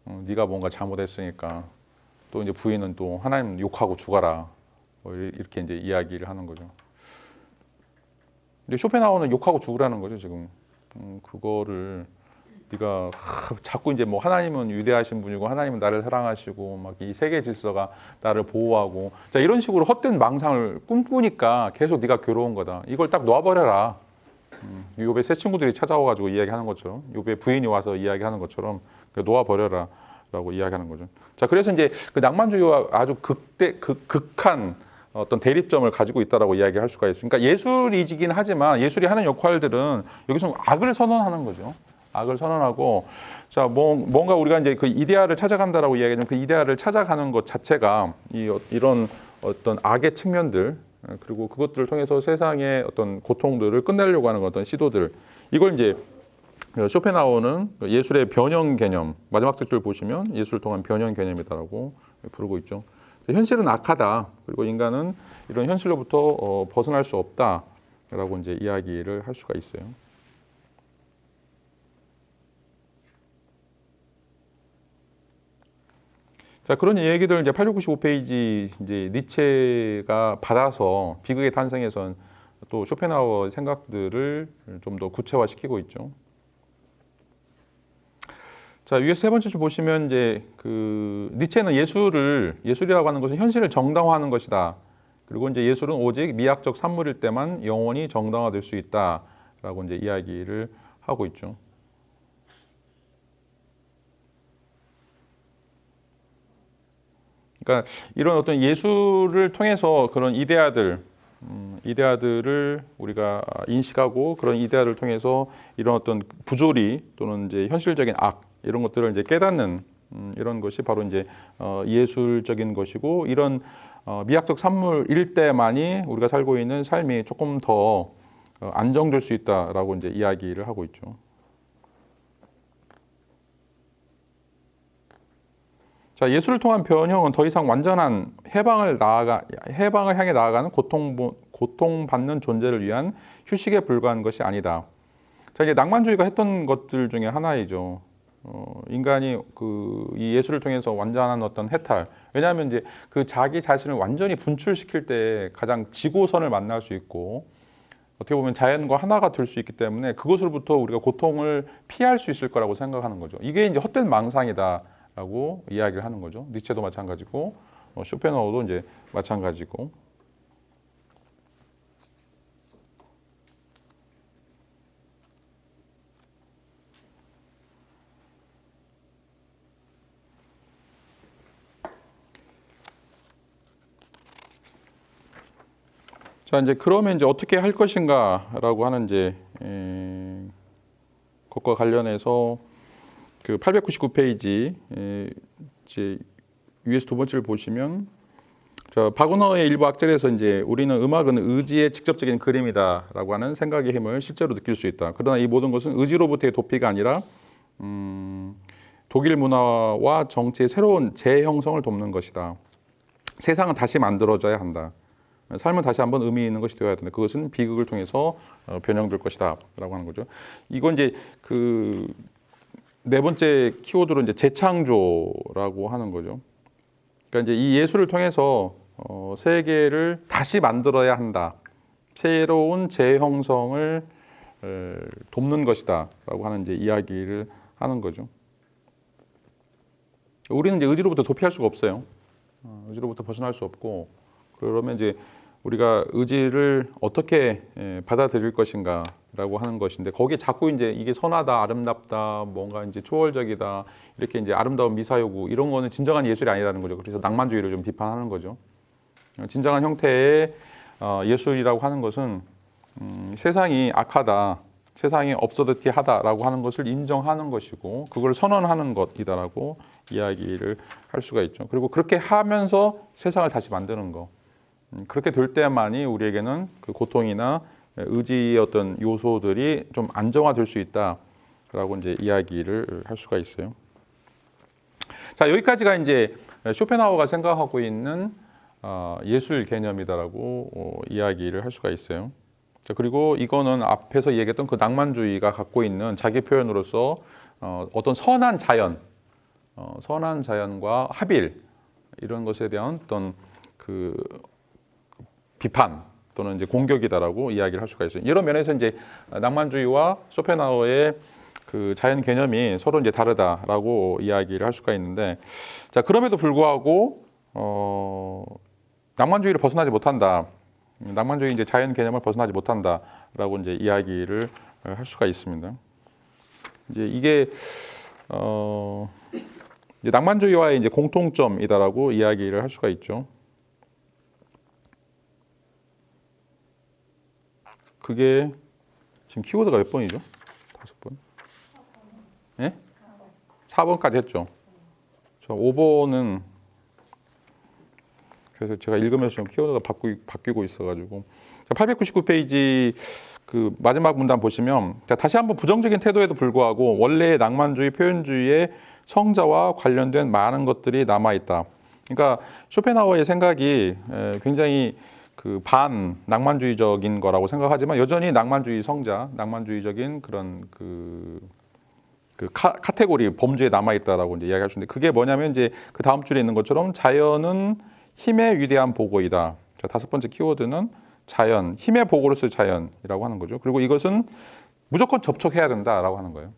네가 뭔가 잘못했으니까 또 이제 부인은 또 하나님 욕하고 죽어라 뭐 이렇게 이제 이야기를 하는 거죠. 근데 쇼펜하우어는 욕하고 죽으라는 거죠 지금. 그거를 네가 자꾸 이제 뭐 하나님은 위대하신 분이고 하나님은 나를 사랑하시고 막 이 세계 질서가 나를 보호하고 자 이런 식으로 헛된 망상을 꿈꾸니까 계속 네가 괴로운 거다. 이걸 딱 놓아버려라. 욥의 새 친구들이 찾아와가지고 이야기하는 것처럼 욥의 부인이 와서 이야기하는 것처럼 놓아버려라. 라고 이야기하는 거죠. 자, 그래서 이제 그 낭만주의와 아주 극한 어떤 대립점을 가지고 있다라고 이야기할 수가 있어요. 그러니까 예술이긴 하지만 예술이 하는 역할들은 여기서 악을 선언하는 거죠. 악을 선언하고 자, 뭔가 우리가 이제 그 이데아를 찾아간다라고 이야기하면 그 이데아를 찾아가는 것 자체가 이런 어떤 악의 측면들 그리고 그것들을 통해서 세상의 어떤 고통들을 끝내려고 하는 어떤 시도들 이걸 이제 쇼펜하우어는 예술의 변형 개념 마지막 줄 보시면 예술을 통한 변형 개념이다라고 부르고 있죠. 현실은 악하다. 그리고 인간은 이런 현실로부터 벗어날 수 없다라고 이제 이야기를 할 수가 있어요. 자, 그런 얘기들 이제 895페이지 이제 니체가 받아서 비극의 탄생에선 또 쇼펜하우어 생각들을 좀 더 구체화시키고 있죠. 자, 위에 세 번째 줄 보시면 이제 그 니체는 예술이라고 하는 것은 현실을 정당화하는 것이다. 그리고 이제 예술은 오직 미학적 산물일 때만 영원히 정당화될 수 있다라고 이제 이야기를 하고 있죠. 그러니까 이런 어떤 예술을 통해서 그런 이데아들을 우리가 인식하고 그런 이데아를 통해서 이런 어떤 부조리 또는 이제 현실적인 악 이런 것들을 이제 깨닫는 이런 것이 바로 이제 예술적인 것이고 이런 미학적 산물일 때만이 우리가 살고 있는 삶이 조금 더 안정될 수 있다라고 이제 이야기를 하고 있죠. 자, 예수를 통한 변형은 더 이상 완전한 해방을 향해 나아가는 고통받는 존재를 위한 휴식에 불과한 것이 아니다. 자, 이제 낭만주의가 했던 것들 중에 하나이죠. 인간이 이 예수를 통해서 완전한 어떤 해탈. 왜냐하면 이제 그 자기 자신을 완전히 분출시킬 때 가장 지고선을 만날 수 있고 어떻게 보면 자연과 하나가 될 수 있기 때문에 그것으로부터 우리가 고통을 피할 수 있을 거라고 생각하는 거죠. 이게 이제 헛된 망상이다라고 이야기를 하는 거죠. 니체도 마찬가지고 쇼펜하우도 이제 마찬가지고. 자, 이제 그러면 이제 어떻게 할 것인가라고 하는 이제 것과 관련해서 그 899페이지 이제 위에서 두 번째를 보시면 자, 바그너의 일부 악절에서 이제 우리는 음악은 의지의 직접적인 그림이다라고 하는 생각의 힘을 실제로 느낄 수 있다. 그러나 이 모든 것은 의지로부터의 도피가 아니라 독일 문화와 정치의 새로운 재형성을 돕는 것이다. 세상은 다시 만들어져야 한다. 삶은 다시 한번 의미 있는 것이 되어야 된다. 그것은 비극을 통해서 변형될 것이다. 라고 하는 거죠. 이건 이제 그 네 번째 키워드로 이제 재창조라고 하는 거죠. 그러니까 이제 이 예술을 통해서 세계를 다시 만들어야 한다. 새로운 재형성을 돕는 것이다. 라고 하는 이제 이야기를 하는 거죠. 우리는 이제 의지로부터 도피할 수가 없어요. 의지로부터 벗어날 수 없고, 그러면 이제 우리가 의지를 어떻게 받아들일 것인가라고 하는 것인데, 거기에 자꾸 이제 이게 선하다, 아름답다, 뭔가 이제 초월적이다, 이렇게 이제 아름다운 미사여구 이런 거는 진정한 예술이 아니라는 거죠. 그래서 낭만주의를 좀 비판하는 거죠. 진정한 형태의 예술이라고 하는 것은 세상이 악하다, 세상이 업서드티하다라고 하는 것을 인정하는 것이고, 그걸 선언하는 것이다라고 이야기를 할 수가 있죠. 그리고 그렇게 하면서 세상을 다시 만드는 거. 그렇게 될 때만이 우리에게는 그 고통이나 의지의 어떤 요소들이 좀 안정화될 수 있다라고 이제 이야기를 할 수가 있어요. 자, 여기까지가 이제 쇼펜하우어가 생각하고 있는 예술 개념이다라고 이야기를 할 수가 있어요. 자, 그리고 이거는 앞에서 얘기했던 그 낭만주의가 갖고 있는 자기 표현으로서 어떤 선한 자연, 선한 자연과 합일 이런 것에 대한 어떤 그 비판 또는 이제 공격이다라고 이야기를 할 수가 있어요. 이런 면에서 이제 낭만주의와 쇼펜하우어의 그 자연 개념이 서로 이제 다르다라고 이야기를 할 수가 있는데, 자, 그럼에도 불구하고 낭만주의를 벗어나지 못한다. 낭만주의 이제 자연 개념을 벗어나지 못한다라고 이제 이야기를 할 수가 있습니다. 이제 이게 이제 낭만주의와의 이제 공통점이다라고 이야기를 할 수가 있죠. 그게 지금 키워드가 몇 번이죠? 5번? 예? 4번까지 했죠. 저 5번은 그래서 제가 읽으면서 좀 키워드가 바뀌고 있어가지고 899페이지 그 마지막 문단 보시면 다시 한번 부정적인 태도에도 불구하고 원래의 낭만주의, 표현주의의 성자와 관련된 많은 것들이 남아있다. 그러니까 쇼펜하우어의 생각이 굉장히 그 반 낭만주의적인 거라고 생각하지만 여전히 낭만주의 성자, 낭만주의적인 그런 그 카테고리 범주에 남아 있다라고 이제 이야기할 수 있는데, 그게 뭐냐면 이제 그 다음 줄에 있는 것처럼 자연은 힘의 위대한 보고이다. 자, 5번째 키워드는 자연, 힘의 보고로서의 자연이라고 하는 거죠. 그리고 이것은 무조건 접촉해야 된다라고 하는 거예요.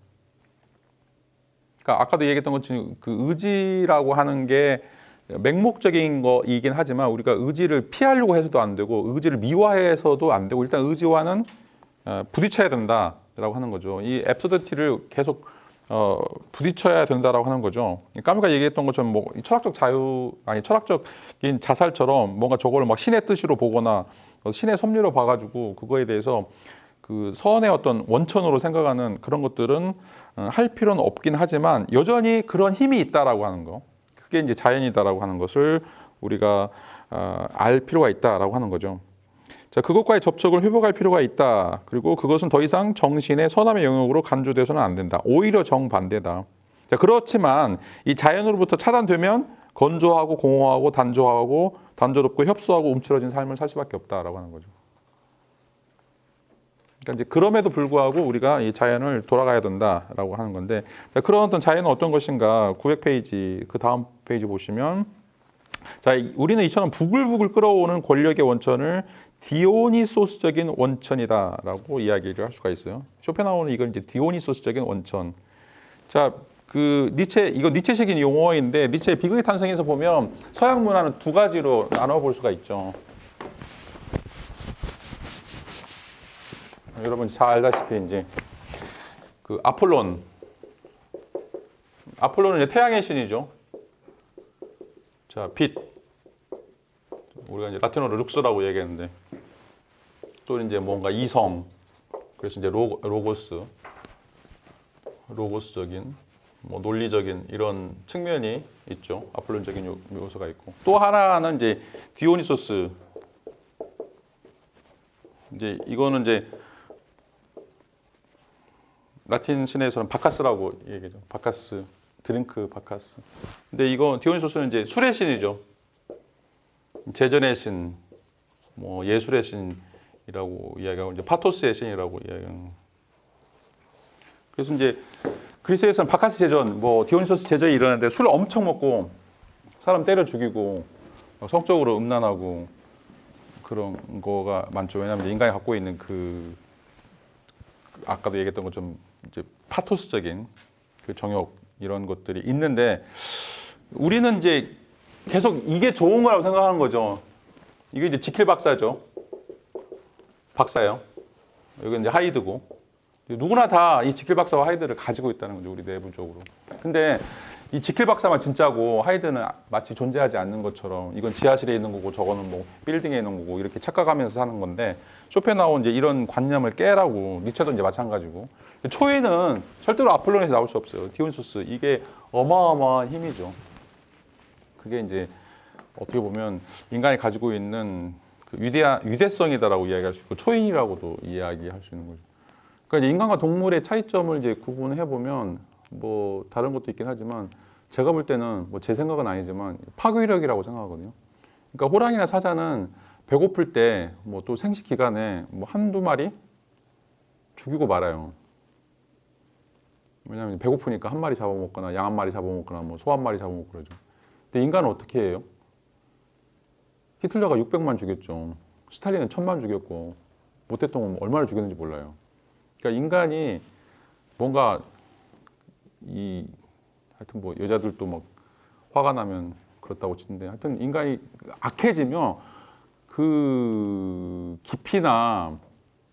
그러니까 아까도 얘기했던 것처럼 그 의지라고 하는 게 맹목적인 거이긴 하지만 우리가 의지를 피하려고 해서도 안 되고 의지를 미화해서도 안 되고, 일단 의지와는 부딪혀야 된다라고 하는 거죠. 이 앱서더티를 계속 부딪혀야 된다라고 하는 거죠. 까미가 얘기했던 것처럼 뭐 철학적인 자살처럼 뭔가 저거를 막 신의 뜻으로 보거나 신의 섭리로 봐가지고 그거에 대해서 그 선의 어떤 원천으로 생각하는 그런 것들은 할 필요는 없긴 하지만 여전히 그런 힘이 있다라고 하는 거. 그게 이제 자연이다라고 하는 것을 우리가 알 필요가 있다라고 하는 거죠. 자, 그것과의 접촉을 회복할 필요가 있다. 그리고 그것은 더 이상 정신의 선함의 영역으로 간주돼서는 안 된다. 오히려 정반대다. 자, 그렇지만 이 자연으로부터 차단되면 건조하고 공허하고 단조롭고 협소하고 움츠러진 삶을 살 수밖에 없다라고 하는 거죠. 그러니까 이제 그럼에도 불구하고 우리가 이 자연을 돌아가야 된다라고 하는 건데, 자, 그런 어떤 자연은 어떤 것인가? 900페이지 그 다음 페이지 보시면, 자, 우리는 이처럼 부글부글 끓어오는 권력의 원천을 디오니소스적인 원천이다라고 이야기를 할 수가 있어요. 쇼펜하우어는 이걸 이제 디오니소스적인 원천. 자, 그 이거 니체식인 용어인데, 니체의 비극의 탄생에서 보면 서양 문화는 두 가지로 나눠 볼 수가 있죠. 여러분 잘 알다시피 이제 그 아폴론은 이제 태양의 신이죠. 자, 빛. 우리가 이제 라틴어로 룩스라고 얘기했는데, 또 이제 뭔가 이성. 그래서 이제 로고스적인, 뭐 논리적인 이런 측면이 있죠. 아폴론적인 요소가 있고. 또 하나는 이제 디오니소스. 이제 이거는 이제 라틴 신에서는 바카스라고 얘기하죠. 바카스, 드링크 바카스. 근데 이거 디오니소스는 이제 술의 신이죠. 재전의 신, 뭐 예술의 신이라고 이야기하고, 이제 파토스의 신이라고 이야기하는. 그래서 이제 그리스에서는 바카스 제전, 뭐 디오니소스 제전이 일어나는데 술을 엄청 먹고 사람 때려 죽이고 성적으로 음란하고 그런 거가 많죠. 왜냐하면 인간이 갖고 있는 아까도 얘기했던 것처럼 이제 파토스적인 그 정욕 이런 것들이 있는데, 우리는 이제 계속 이게 좋은 거라고 생각하는 거죠. 이게 이제 지킬 박사죠. 박사예요. 여기 이제 하이드고, 누구나 다 이 지킬 박사와 하이드를 가지고 있다는 거죠, 우리 내부적으로. 근데 이 지킬 박사만 진짜고 하이드는 마치 존재하지 않는 것처럼, 이건 지하실에 있는 거고 저거는 뭐 빌딩에 있는 거고 이렇게 착각하면서 사는 건데, 쇼펜하우어 이제 이런 관념을 깨라고, 니체도 이제 마찬가지고. 초인은 절대로 아폴론에서 나올 수 없어요. 디오니소스, 이게 어마어마한 힘이죠. 그게 이제 어떻게 보면 인간이 가지고 있는 그 위대성이다라고 이야기할 수 있고, 초인이라고도 이야기할 수 있는 거죠. 그러니까 인간과 동물의 차이점을 이제 구분해 보면 뭐 다른 것도 있긴 하지만, 제가 볼 때는 뭐 제 생각은 아니지만 파괴력이라고 생각하거든요. 그러니까 호랑이나 사자는 배고플 때 뭐 또 생식 기간에 뭐 한두 마리 죽이고 말아요. 왜냐하면 배고프니까 한 마리 잡아먹거나 양 한 마리 잡아먹거나 뭐 소 한 마리 잡아먹고 그러죠. 근데 인간은 어떻게 해요? 히틀러가 600만 죽였죠. 스탈린은 1000만 죽였고, 모태똥은 얼마나 죽였는지 몰라요. 그러니까 인간이 뭔가 하여튼 뭐 여자들도 막 화가 나면 그렇다고 치는데, 하여튼 인간이 악해지면 그 깊이나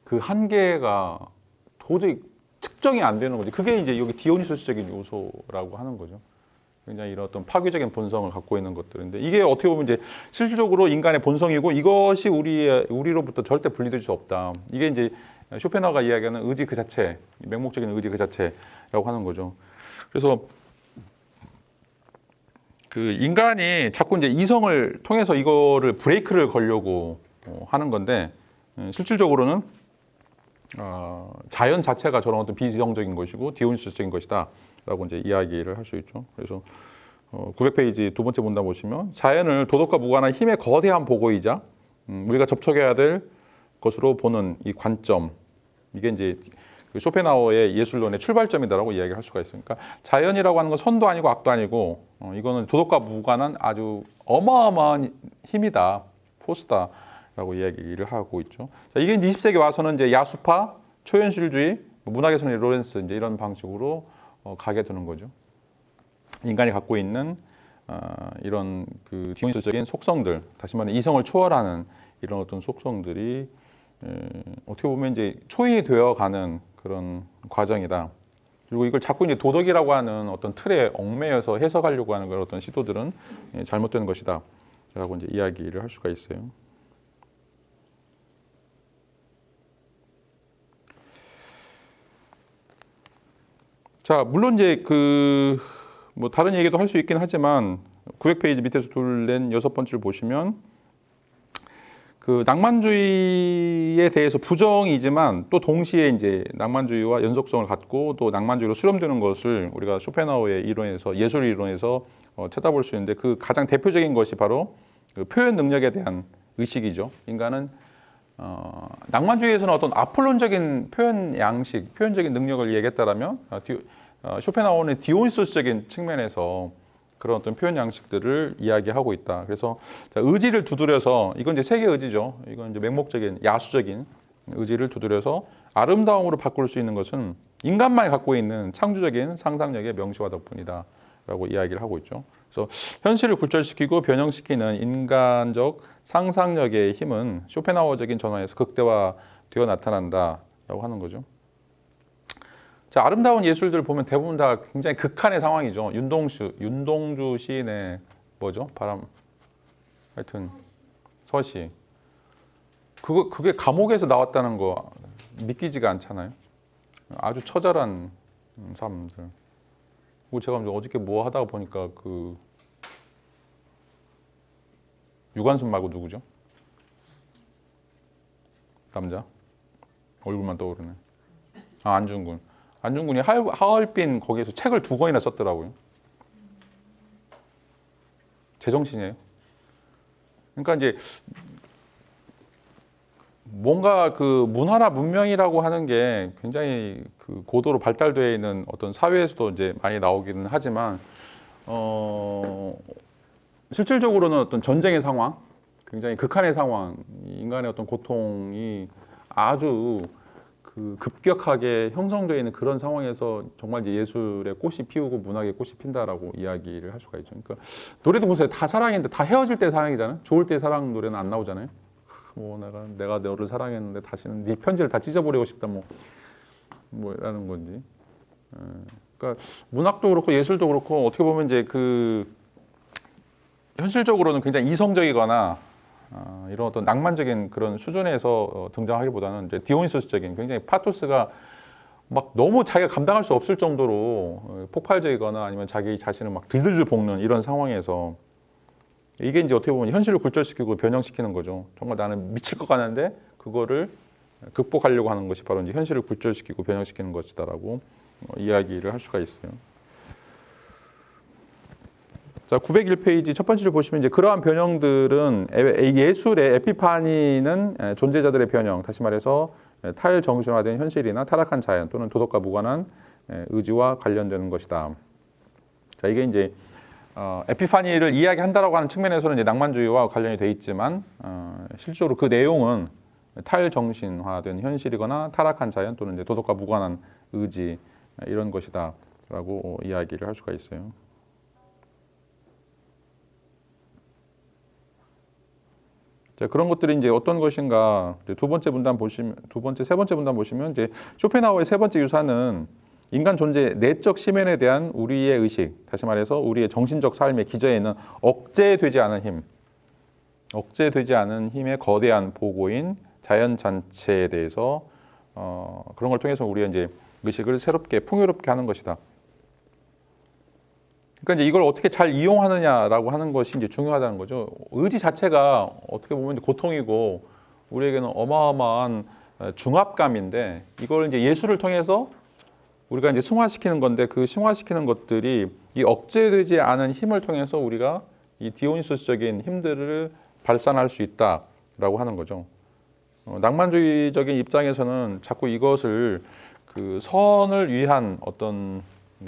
그 한계가 도저히 측정이 안 되는 거죠. 그게 이제 여기 디오니소스적인 요소라고 하는 거죠. 굉장히 이런 어떤 파괴적인 본성을 갖고 있는 것들인데, 이게 어떻게 보면 이제 실질적으로 인간의 본성이고, 이것이 우리로부터 절대 분리될 수 없다. 이게 이제 쇼펜하우어가 이야기하는 의지 그 자체, 맹목적인 의지 그 자체라고 하는 거죠. 그래서 그 인간이 자꾸 이제 이성을 통해서 이거를 브레이크를 걸려고 하는 건데, 실질적으로는 자연 자체가 저런 어떤 비이성적인 것이고 디오니소스적인 것이다라고 이제 이야기를 할 수 있죠. 그래서 900페이지 두 번째 문단 보시면, 자연을 도덕과 무관한 힘의 거대한 보고이자 우리가 접촉해야 될 것으로 보는 이 관점, 이게 이제 그 쇼펜하우어의 예술론의 출발점이다라고 이야기를 할 수가 있으니까, 자연이라고 하는 건 선도 아니고 악도 아니고, 이거는 도덕과 무관한 아주 어마어마한 힘이다, 포스다라고 이야기를 하고 있죠. 자, 이게 이제 20세기 와서는 이제 야수파, 초현실주의, 문학에서는 로렌스 이제 이런 방식으로 가게 되는 거죠. 인간이 갖고 있는 이런 그 디오니소스적인 속성들, 다시 말해 이성을 초월하는 이런 어떤 속성들이 어떻게 보면 이제 초인이 되어가는 그런 과정이다. 그리고 이걸 자꾸 이제 도덕이라고 하는 어떤 틀에 얽매여서 해석하려고 하는 그런 어떤 시도들은 잘못된 것이다 라고 이제 이야기를 할 수가 있어요. 자, 물론 이제 뭐 다른 얘기도 할 수 있긴 하지만, 900페이지 밑에서 둘낸 6번째를 보시면, 그 낭만주의에 대해서 부정이지만 또 동시에 이제 낭만주의와 연속성을 갖고 또 낭만주의로 수렴되는 것을 우리가 쇼펜하우어의 이론에서 예술 이론에서 찾아볼 수 있는데 그 가장 대표적인 것이 바로 그 표현 능력에 대한 의식이죠. 인간은 낭만주의에서는 어떤 아폴론적인 표현 양식, 표현적인 능력을 얘기했다라면 쇼펜하우어는 디오니소스적인 측면에서 그런 어떤 표현 양식들을 이야기하고 있다. 그래서 의지를 두드려서 이건 이제 세계 의지죠. 이건 이제 맹목적인 야수적인 의지를 두드려서 아름다움으로 바꿀 수 있는 것은 인간만이 갖고 있는 창조적인 상상력의 명시화 덕분이다라고 이야기를 하고 있죠. 그래서 현실을 굴절시키고 변형시키는 인간적 상상력의 힘은 쇼펜하우어적인 전환에서 극대화되어 나타난다라고 하는 거죠. 자, 아름다운 예술들 보면 대부분 다 굉장히 극한의 상황이죠. 윤동주 시인의 뭐죠? 하여튼 서시. 그게 감옥에서 나왔다는 거 믿기지가 않잖아요. 아주 처절한 사람들. 그리고 제가 어저께 뭐 하다가 보니까 그 유관순 말고 누구죠? 남자? 얼굴만 떠오르네. 안중근. 안중근이 하얼빈 거기에서 책을 2권이나 썼더라고요. 제정신이에요. 그러니까 이제 뭔가 그 문화나 문명이라고 하는 게 굉장히 그 고도로 발달되어 있는 어떤 사회에서도 이제 많이 나오기는 하지만 실질적으로는 어떤 전쟁의 상황, 굉장히 극한의 상황, 인간의 어떤 고통이 아주 그 급격하게 형성되어 있는 그런 상황에서 정말 이제 예술의 꽃이 피우고 문학의 꽃이 핀다라고 이야기를 할 수가 있죠. 그러니까 노래도 보세요. 다 사랑인데 다 헤어질 때 사랑이잖아요. 좋을 때 사랑 노래는 안 나오잖아요. 뭐 내가 너를 사랑했는데 다시는 네 편지를 다 찢어버리고 싶다 뭐라는 건지. 그러니까 문학도 그렇고 예술도 그렇고 어떻게 보면 이제 그 현실적으로는 굉장히 이성적이거나 이런 어떤 낭만적인 그런 수준에서 등장하기보다는 이제 디오니소스적인 굉장히 파토스가 막 너무 자기가 감당할 수 없을 정도로 폭발적이거나 아니면 자기 자신을 막 들들들 볶는 이런 상황에서 이게 이제 어떻게 보면 현실을 굴절시키고 변형시키는 거죠. 정말 나는 미칠 것 같는데 그거를 극복하려고 하는 것이 바로 이제 현실을 굴절시키고 변형시키는 것이다라고 이야기를 할 수가 있어요. 자, 901페이지 첫 번째를 보시면 이제 그러한 변형들은 예술의 에피파니는 존재자들의 변형, 다시 말해서 탈정신화된 현실이나 타락한 자연 또는 도덕과 무관한 의지와 관련되는 것이다. 자, 이게 이제 에피파니를 이야기한다라고 하는 측면에서는 이제 낭만주의와 관련이 돼 있지만 실질적으로 그 내용은 탈정신화된 현실이거나 타락한 자연 또는 이제 도덕과 무관한 의지 이런 것이다라고 이야기를 할 수가 있어요. 자, 그런 것들이 이제 어떤 것인가? 이제 세 번째 분단 보시면 이제 쇼펜하우어의 세 번째 유사는 인간 존재 내적 심연에 대한 우리의 의식, 다시 말해서 우리의 정신적 삶의 기저에 있는 억제되지 않은 힘의 거대한 보고인 자연 잔체에 대해서 그런 걸 통해서 우리가 이제 의식을 새롭게 풍요롭게 하는 것이다. 그러니까 이제 이걸 어떻게 잘 이용하느냐라고 하는 것이 이제 중요하다는 거죠. 의지 자체가 어떻게 보면 이제 고통이고 우리에게는 어마어마한 중압감인데 이걸 이제 예술을 통해서 우리가 이제 승화시키는 건데 그 승화시키는 것들이 이 억제되지 않은 힘을 통해서 우리가 이 디오니소스적인 힘들을 발산할 수 있다라고 하는 거죠. 낭만주의적인 입장에서는 자꾸 이것을 그 선을 위한 어떤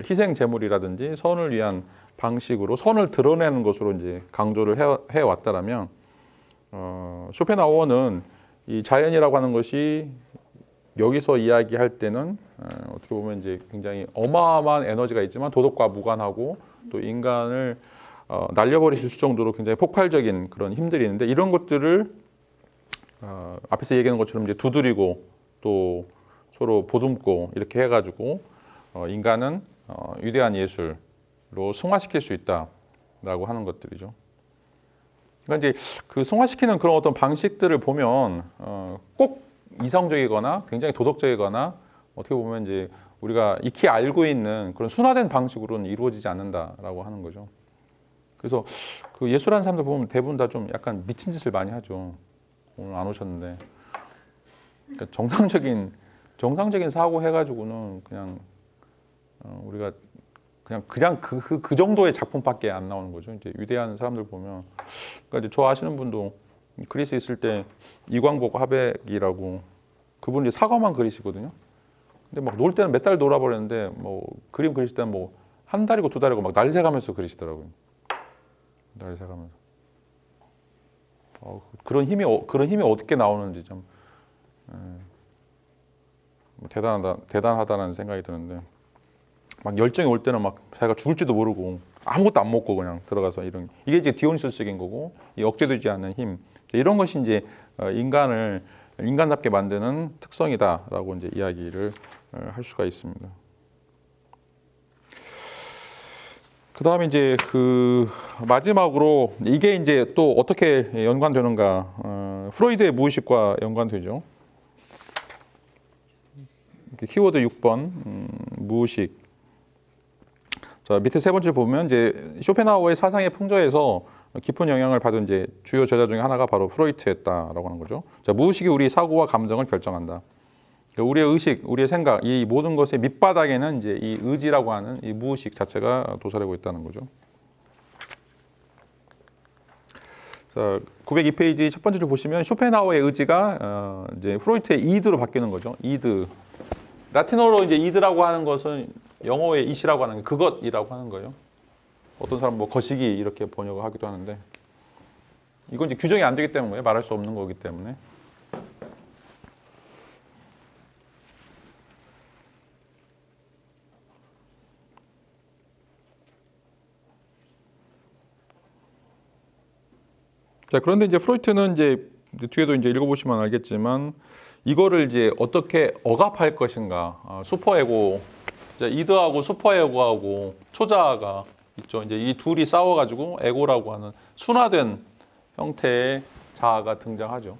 희생 제물이라든지 선을 위한 방식으로 선을 드러내는 것으로 이제 강조를 해 왔다라면 쇼펜하우어는 이 자연이라고 하는 것이 여기서 이야기할 때는 어떻게 보면 이제 굉장히 어마어마한 에너지가 있지만 도덕과 무관하고 또 인간을 날려버리실 정도로 굉장히 폭발적인 그런 힘들이 있는데 이런 것들을 앞에서 얘기한 것처럼 이제 두드리고 또 서로 보듬고 이렇게 해가지고 인간은 위대한 예술로 승화시킬 수 있다라고 하는 것들이죠. 그러니까 이제 그 승화시키는 그런 어떤 방식들을 보면 꼭 이성적이거나 굉장히 도덕적이거나 어떻게 보면 이제 우리가 익히 알고 있는 그런 순화된 방식으로는 이루어지지 않는다라고 하는 거죠. 그래서 그 예술하는 사람들 보면 대부분 다 좀 약간 미친 짓을 많이 하죠. 오늘 안 오셨는데, 그러니까 정상적인 사고 해가지고는 그냥 우리가 그냥 그 정도의 작품밖에 안 나오는 거죠. 이제 위대한 사람들 보면, 그러니까 이제 저 아시는 분도 그리스 있을 때 이광복 하백이라고 그분 이제 사과만 그리시거든요. 근데 막 놀 때는 몇 달 놀아버렸는데 뭐 그림 그리실 때는 뭐 한 달이고 두 달이고 막 날새가면서 그리시더라고요. 날새가면서. 그런 힘이 어떻게 나오는지 좀 대단하다는 생각이 드는데, 막 열정이 올 때는 막 자기가 죽을지도 모르고 아무것도 안 먹고 그냥 들어가서 이런, 이게 이제 디오니소스적인 거고, 이 억제되지 않는 힘, 이런 것이 이제 인간답게 만드는 특성이다라고 이제 이야기를 할 수가 있습니다. 그 다음에 이제 그 마지막으로 이게 이제 또 어떻게 연관되는가, 프로이드의 무의식과 연관되죠. 키워드 6번 무의식. 자, 밑에 세 번째 보면 이제 쇼펜하우어의 사상의 풍조에서 깊은 영향을 받은 이제 주요 저자 중에 하나가 바로 프로이트였다라고 하는 거죠. 자, 무의식이 우리 사고와 감정을 결정한다. 그러니까 우리의 의식, 우리의 생각, 이 모든 것의 밑바닥에는 이제 이 의지라고 하는 이 무의식 자체가 도사리고 있다는 거죠. 자, 902페이지 첫 번째를 보시면 쇼펜하우어의 의지가 이제 프로이트의 이드로 바뀌는 거죠. 이드. 라틴어로 이제 이드라고 하는 것은 영어의 it이라고 하는 게 그것이라고 하는 거예요. 어떤 사람 뭐 거시기 이렇게 번역을 하기도 하는데, 이건 이제 규정이 안 되기 때문에 말할 수 없는 거기 때문에. 자, 그런데 이제 프로이트는 이제 뒤에도 이제 읽어보시면 알겠지만, 이거를 이제 어떻게 억압할 것인가, 슈퍼에고, 이드하고 슈퍼에고하고 초자아가 있죠. 이제 이 둘이 싸워가지고 에고라고 하는 순화된 형태의 자아가 등장하죠.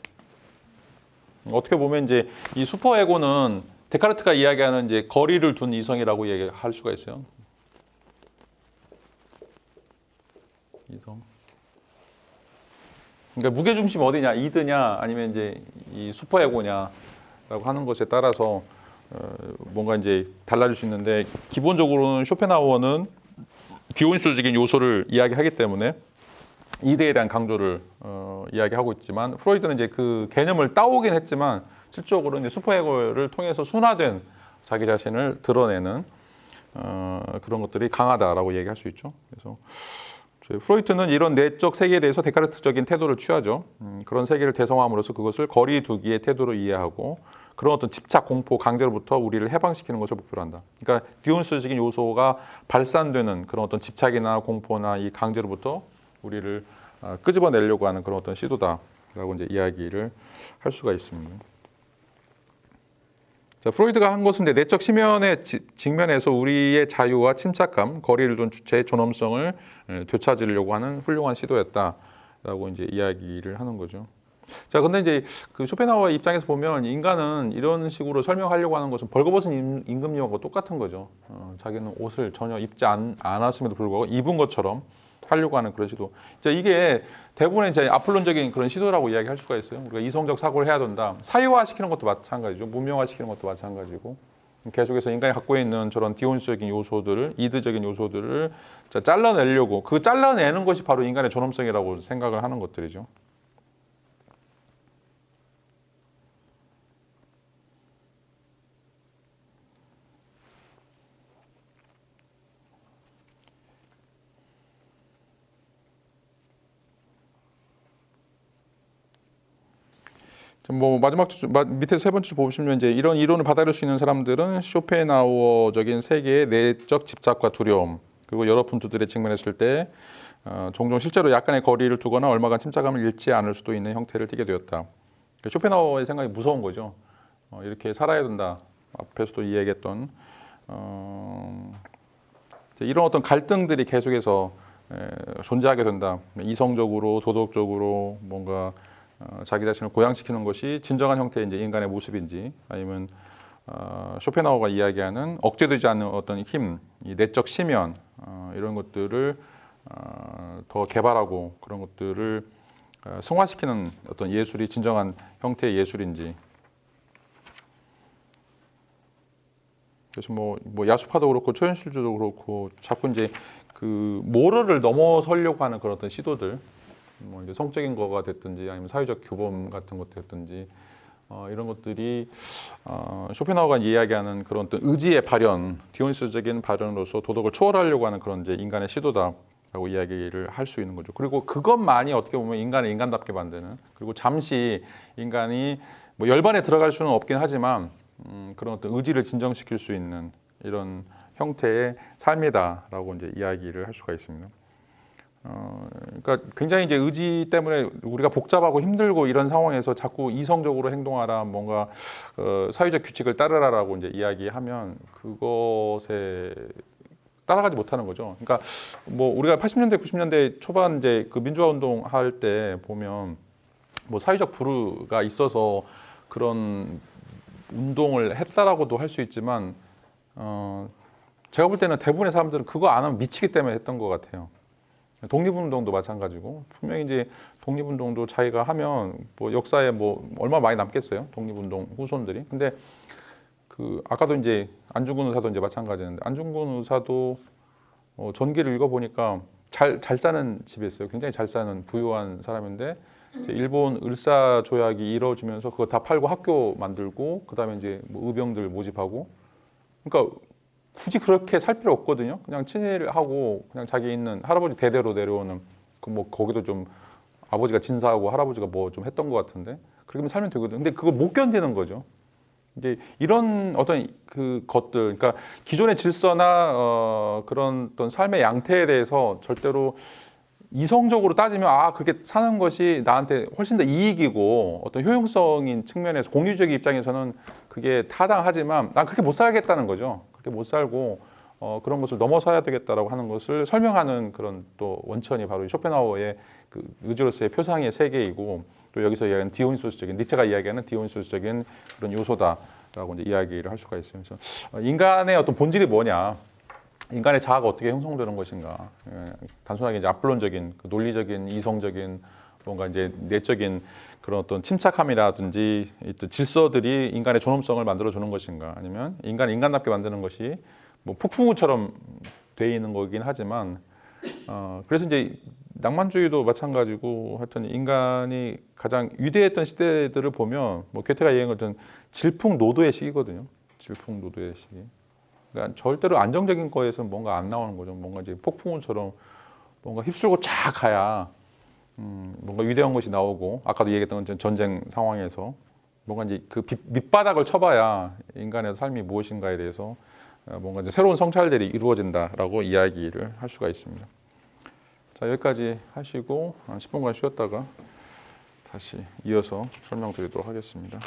어떻게 보면 이제 이 슈퍼에고는 데카르트가 이야기하는 이제 거리를 둔 이성이라고 얘기할 수가 있어요. 이성. 그러니까 무게 중심이 어디냐, 이드냐, 아니면 이제 이 슈퍼에고냐라고 하는 것에 따라서 뭔가 이제 달라질 수 있는데, 기본적으로는 쇼펜하우어는 디오니소적인 요소를 이야기하기 때문에 이드에 대한 강조를 이야기하고 있지만, 프로이드는 이제 그 개념을 따오긴 했지만 실질적으로 이제 슈퍼에고를 통해서 순화된 자기 자신을 드러내는 그런 것들이 강하다라고 얘기할 수 있죠. 그래서 프로이트는 이런 내적 세계에 대해서 데카르트적인 태도를 취하죠. 그런 세계를 대성함으로써 그것을 거리두기의 태도로 이해하고, 그런 어떤 집착, 공포, 강제로부터 우리를 해방시키는 것을 목표로 한다. 그러니까 디오니소적인 요소가 발산되는 그런 어떤 집착이나 공포나 이 강제로부터 우리를 끄집어내려고 하는 그런 어떤 시도다라고 이제 이야기를 할 수가 있습니다. 자, 프로이드가 한 것은 내적 심연의 직면에서 우리의 자유와 침착감, 거리를 둔 주체의 존엄성을 되찾으려고 하는 훌륭한 시도였다라고 이제 이야기를 하는 거죠. 자, 근데 이제 그 쇼펜하우어 입장에서 보면 인간은 이런 식으로 설명하려고 하는 것은 벌거벗은 임금님하고 똑같은 거죠. 자기는 옷을 전혀 입지 않았음에도 불구하고 입은 것처럼 하려고 하는 그런 시도. 자, 이게 대부분의 이제 아폴론적인 그런 시도라고 이야기할 수가 있어요. 우리가 이성적 사고를 해야 된다. 사유화시키는 것도 마찬가지죠. 문명화시키는 것도 마찬가지고. 계속해서 인간이 갖고 있는 저런 디오니소적인 요소들을, 이드적인 요소들을 잘라내려고, 그 잘라내는 것이 바로 인간의 존엄성이라고 생각을 하는 것들이죠. 뭐 마지막 밑에 세 번째 보시면 이제 이런 이론을 받아들일 수 있는 사람들은 쇼펜하우어적인 세계의 내적 집착과 두려움, 그리고 여러 분투들에 직면했을 때 종종 실제로 약간의 거리를 두거나 얼마간 침착감을 잃지 않을 수도 있는 형태를 띠게 되었다. 쇼펜하우어의 생각이 무서운 거죠. 이렇게 살아야 된다. 앞에서도 이야기했던 이런 어떤 갈등들이 계속해서 존재하게 된다. 이성적으로, 도덕적으로 뭔가 자기 자신을 고양시키는 것이 진정한 형태의 이제 인간의 모습인지, 아니면 쇼펜하우어가 이야기하는 억제되지 않는 어떤 힘, 이 내적 심연, 이런 것들을 더 개발하고 그런 것들을 승화시키는 어떤 예술이 진정한 형태의 예술인지. 그래서 뭐 야수파도 그렇고 초현실주도 그렇고 자꾸 이제 그 모럴을 넘어서려고 하는 그런 어떤 시도들, 뭐 이제 성적인 거가 됐든지 아니면 사회적 규범 같은 것도 됐든지 이런 것들이 쇼펜하우어가 이야기하는 그런 어떤 의지의 발현, 디오니소적인 발현으로서 도덕을 초월하려고 하는 그런 이제 인간의 시도다라고 이야기를 할 수 있는 거죠. 그리고 그것만이 어떻게 보면 인간을 인간답게 만드는, 그리고 잠시 인간이 뭐 열반에 들어갈 수는 없긴 하지만 그런 어떤 의지를 진정시킬 수 있는 이런 형태의 삶이다라고 이제 이야기를 할 수가 있습니다. 그러니까 굉장히 이제 의지 때문에 우리가 복잡하고 힘들고 이런 상황에서 자꾸 이성적으로 행동하라, 뭔가 사회적 규칙을 따르라라고 이제 이야기하면 그것에 따라가지 못하는 거죠. 그러니까 뭐 우리가 80년대, 90년대 초반 이제 그 민주화 운동 할 때 보면 뭐 사회적 불우가 있어서 그런 운동을 했다라고도 할 수 있지만 제가 볼 때는 대부분의 사람들은 그거 안 하면 미치기 때문에 했던 것 같아요. 독립운동도 마찬가지고 분명히 이제 독립운동도 자기가 하면 뭐 역사에 뭐 얼마 많이 남겠어요. 독립운동 후손들이. 근데 그 아까도 이제 안중근 의사도 이제 마찬가지인데 안중근 의사도 전기를 읽어보니까 잘 사는 집이었어요. 굉장히 잘 사는 부유한 사람인데 이제 일본 을사 조약이 이루어지면서 그거 다 팔고 학교 만들고 그다음에 이제 뭐 의병들 모집하고, 그러니까 굳이 그렇게 살 필요 없거든요. 그냥 친일하고 그냥 자기 있는 할아버지 대대로 내려오는 그 뭐 거기도 좀 아버지가 진사하고 할아버지가 뭐 좀 했던 것 같은데 그렇게 살면 되거든요. 근데 그걸 못 견디는 거죠. 이제 이런 어떤 그 것들, 그러니까 기존의 질서나 그런 어떤 삶의 양태에 대해서 절대로 이성적으로 따지면 그렇게 사는 것이 나한테 훨씬 더 이익이고 어떤 효용성인 측면에서 공유적인 입장에서는 그게 타당하지만 난 그렇게 못 살겠다는 거죠. 그렇게 못 살고 그런 것을 넘어서야 되겠다라고 하는 것을 설명하는 그런 또 원천이 바로 쇼펜하우어의 그 의지로서의 표상의 세계이고, 또 여기서 이야기하는 디오니소스적인, 니체가 이야기하는 디오니소스적인 그런 요소다라고 이제 이야기를 할 수가 있어요. 그래서 인간의 어떤 본질이 뭐냐, 인간의 자아가 어떻게 형성되는 것인가, 단순하게 이제 압론적인, 그 논리적인, 이성적인 뭔가 이제 내적인 그런 어떤 침착함이라든지 질서들이 인간의 존엄성을 만들어 주는 것인가, 아니면 인간을 인간답게 만드는 것이 뭐 폭풍우처럼 돼 있는 거긴 하지만 그래서 이제 낭만주의도 마찬가지고 하여튼 인간이 가장 위대했던 시대들을 보면 뭐 괴테가 얘기한 질풍노도의 시기거든요. 질풍노도의 시기. 그러니까 절대로 안정적인 거에서는 뭔가 안 나오는 거죠. 뭔가 이제 폭풍우처럼 뭔가 휩쓸고 쫙 가야 뭔가 위대한 것이 나오고, 아까도 얘기했던 전쟁 상황에서 뭔가 이제 그 밑바닥을 쳐봐야 인간의 삶이 무엇인가에 대해서 뭔가 이제 새로운 성찰들이 이루어진다라고 이야기를 할 수가 있습니다. 자, 여기까지 하시고 한 10분간 쉬었다가 다시 이어서 설명드리도록 하겠습니다.